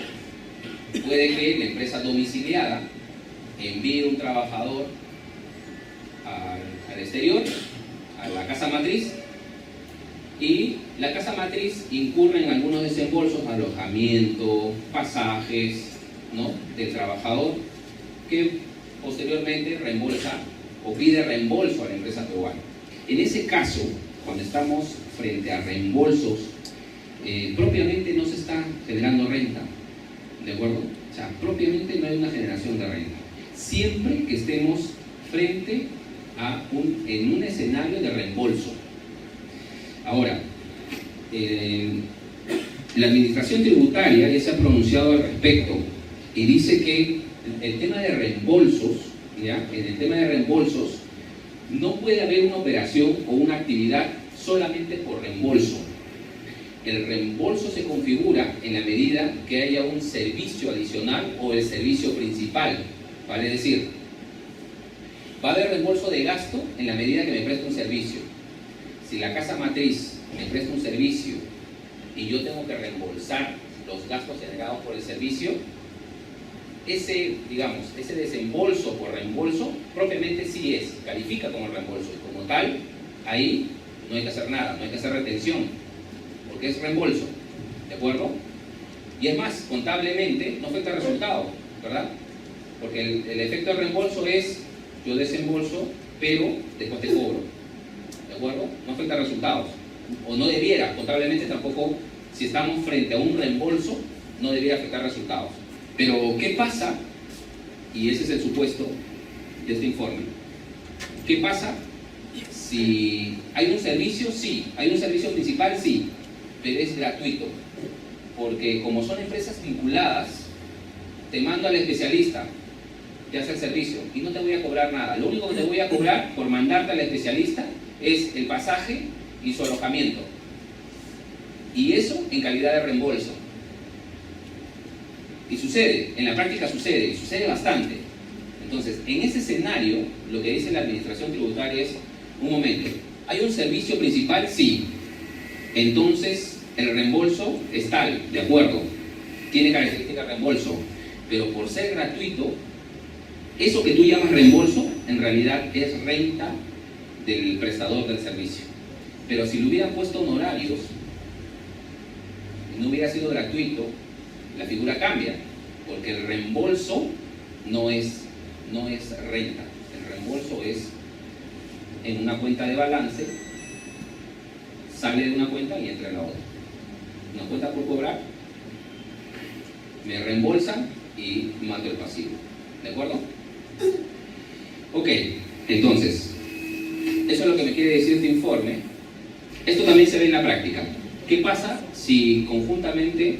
Puede que la empresa domiciliada envíe un trabajador al exterior, a la casa matriz, y la casa matriz incurre en algunos desembolsos, alojamiento, pasajes, ¿no?, del trabajador, que posteriormente reembolsa o pide reembolso a la empresa peruana. En ese caso, cuando estamos frente a reembolsos, propiamente no se está generando renta, ¿de acuerdo? O sea, propiamente no hay una generación de renta, siempre que estemos frente a en un escenario de reembolso. Ahora, la administración tributaria ya se ha pronunciado al respecto y dice que el tema de reembolsos, ¿ya?, en el tema de reembolsos no puede haber una operación o una actividad solamente por reembolso. El reembolso se configura en la medida que haya un servicio adicional o el servicio principal. Vale decir, va a haber reembolso de gasto en la medida que me presta un servicio. Si la casa matriz me presta un servicio y yo tengo que reembolsar los gastos generados por el servicio, digamos, ese desembolso por reembolso propiamente sí califica como reembolso, y como tal, ahí no hay que hacer nada, no hay que hacer retención, porque es reembolso, ¿de acuerdo? Y es más, contablemente no afecta el resultado, ¿verdad? Porque el efecto del reembolso es, yo desembolso, pero después te cobro, ¿de acuerdo? No afecta resultados, o no debiera, contablemente tampoco, si estamos frente a un reembolso, no debiera afectar resultados. Pero, ¿qué pasa? Y ese es el supuesto de este informe. ¿Qué pasa si hay un servicio? Sí. ¿Hay un servicio principal? Sí. Pero es gratuito. Porque como son empresas vinculadas, te mando al especialista que hace el servicio y no te voy a cobrar nada. Lo único que te voy a cobrar por mandarte al especialista es el pasaje y su alojamiento. Y eso en calidad de reembolso. Y sucede, en la práctica sucede, y sucede bastante. Entonces, en ese escenario, lo que dice la administración tributaria es, un momento, ¿hay un servicio principal? Sí. Entonces, el reembolso es tal, de acuerdo, tiene característica de reembolso, pero por ser gratuito, eso que tú llamas reembolso, en realidad es renta del prestador del servicio. Pero si le hubieran puesto honorarios, y no hubiera sido gratuito, la figura cambia, porque el reembolso no es renta. El reembolso es en una cuenta de balance, sale de una cuenta y entra en la otra. Una cuenta por cobrar, me reembolsan y mando el pasivo. ¿De acuerdo? Ok, entonces, eso es lo que me quiere decir este informe. Esto también se ve en la práctica. ¿Qué pasa si conjuntamente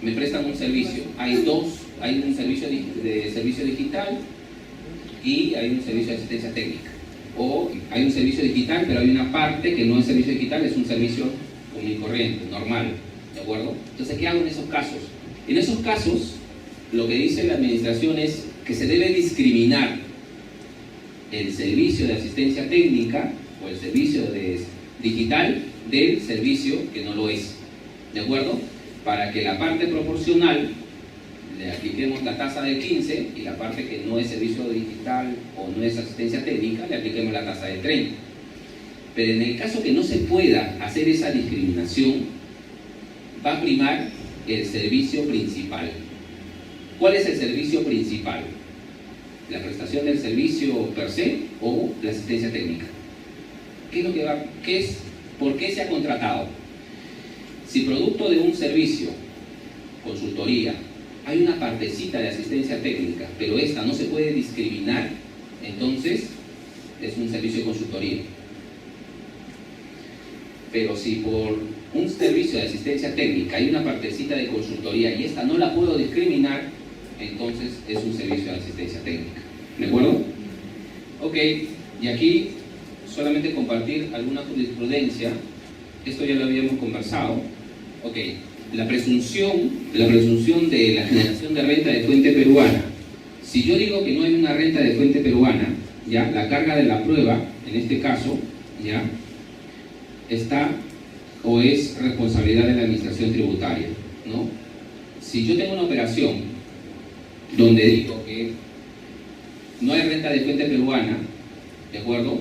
me prestan un servicio? Hay un servicio de servicio digital y hay un servicio de asistencia técnica. O hay un servicio digital, pero hay una parte que no es servicio digital, es un servicio común y corriente, normal. ¿De acuerdo? Entonces, ¿qué hago en esos casos? En esos casos, lo que dice la administración es que se debe discriminar el servicio de asistencia técnica o el servicio digital del servicio que no lo es. ¿De acuerdo? Para que la parte proporcional le apliquemos la tasa de 15 y la parte que no es servicio digital o no es asistencia técnica le apliquemos la tasa de 30. Pero en el caso que no se pueda hacer esa discriminación, va a primar el servicio principal. ¿Cuál es el servicio principal? ¿La prestación del servicio per se o la asistencia técnica? ¿Qué es lo que va? ¿Por qué se ha contratado? Si producto de un servicio, consultoría, hay una partecita de asistencia técnica, pero esta no se puede discriminar, entonces es un servicio de consultoría. Pero si por un servicio de asistencia técnica hay una partecita de consultoría y esta no la puedo discriminar, entonces es un servicio de asistencia técnica. ¿De acuerdo? Ok, y aquí solamente compartir alguna jurisprudencia. Esto ya lo habíamos conversado. Ok, la presunción de la generación de renta de fuente peruana. Si yo digo que no hay una renta de fuente peruana, ya la carga de la prueba, en este caso, ya está o es responsabilidad de la administración tributaria, ¿no? Si yo tengo una operación donde digo que no hay renta de fuente peruana, ¿de acuerdo?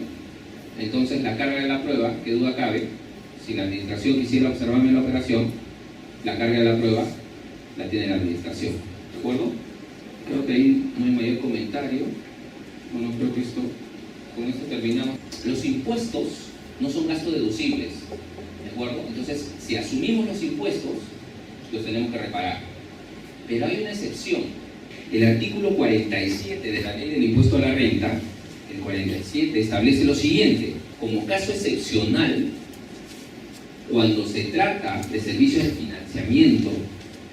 Entonces la carga de la prueba, que duda cabe, si la administración quisiera observarme la operación, la carga de la prueba la tiene la administración, ¿de acuerdo? Creo que ahí no hay mayor comentario. Bueno, creo que con esto terminamos. Los impuestos no son gastos deducibles, ¿de acuerdo? Entonces, si asumimos los impuestos, los tenemos que reparar. Pero hay una excepción. El artículo 47 de la Ley del Impuesto a la Renta, el 47, establece lo siguiente: como caso excepcional, cuando se trata de servicios de financiamiento,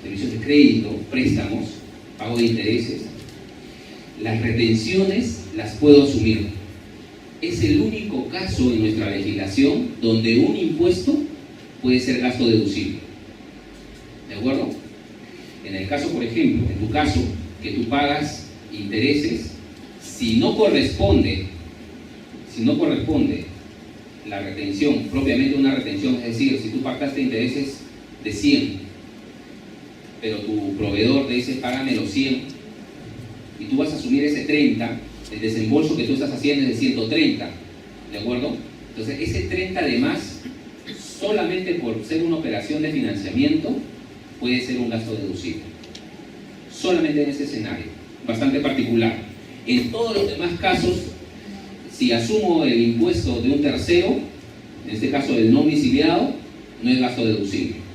servicios de crédito, préstamos, pago de intereses, las retenciones las puedo asumir. Es el único caso en nuestra legislación donde un impuesto puede ser gasto deducible. ¿De acuerdo? En el caso, por ejemplo, en tu caso, que tú pagas intereses, si no corresponde la retención, propiamente una retención, es decir, si tú pactaste intereses de 100, pero tu proveedor te dice págame los 100, y tú vas a asumir ese 30, el desembolso que tú estás haciendo es de 130, ¿de acuerdo? Entonces ese 30 de más, solamente por ser una operación de financiamiento, puede ser un gasto deducible. Solamente en ese escenario, bastante particular. En todos los demás casos, si asumo el impuesto de un tercero, en este caso del no domiciliado, no es gasto deducible.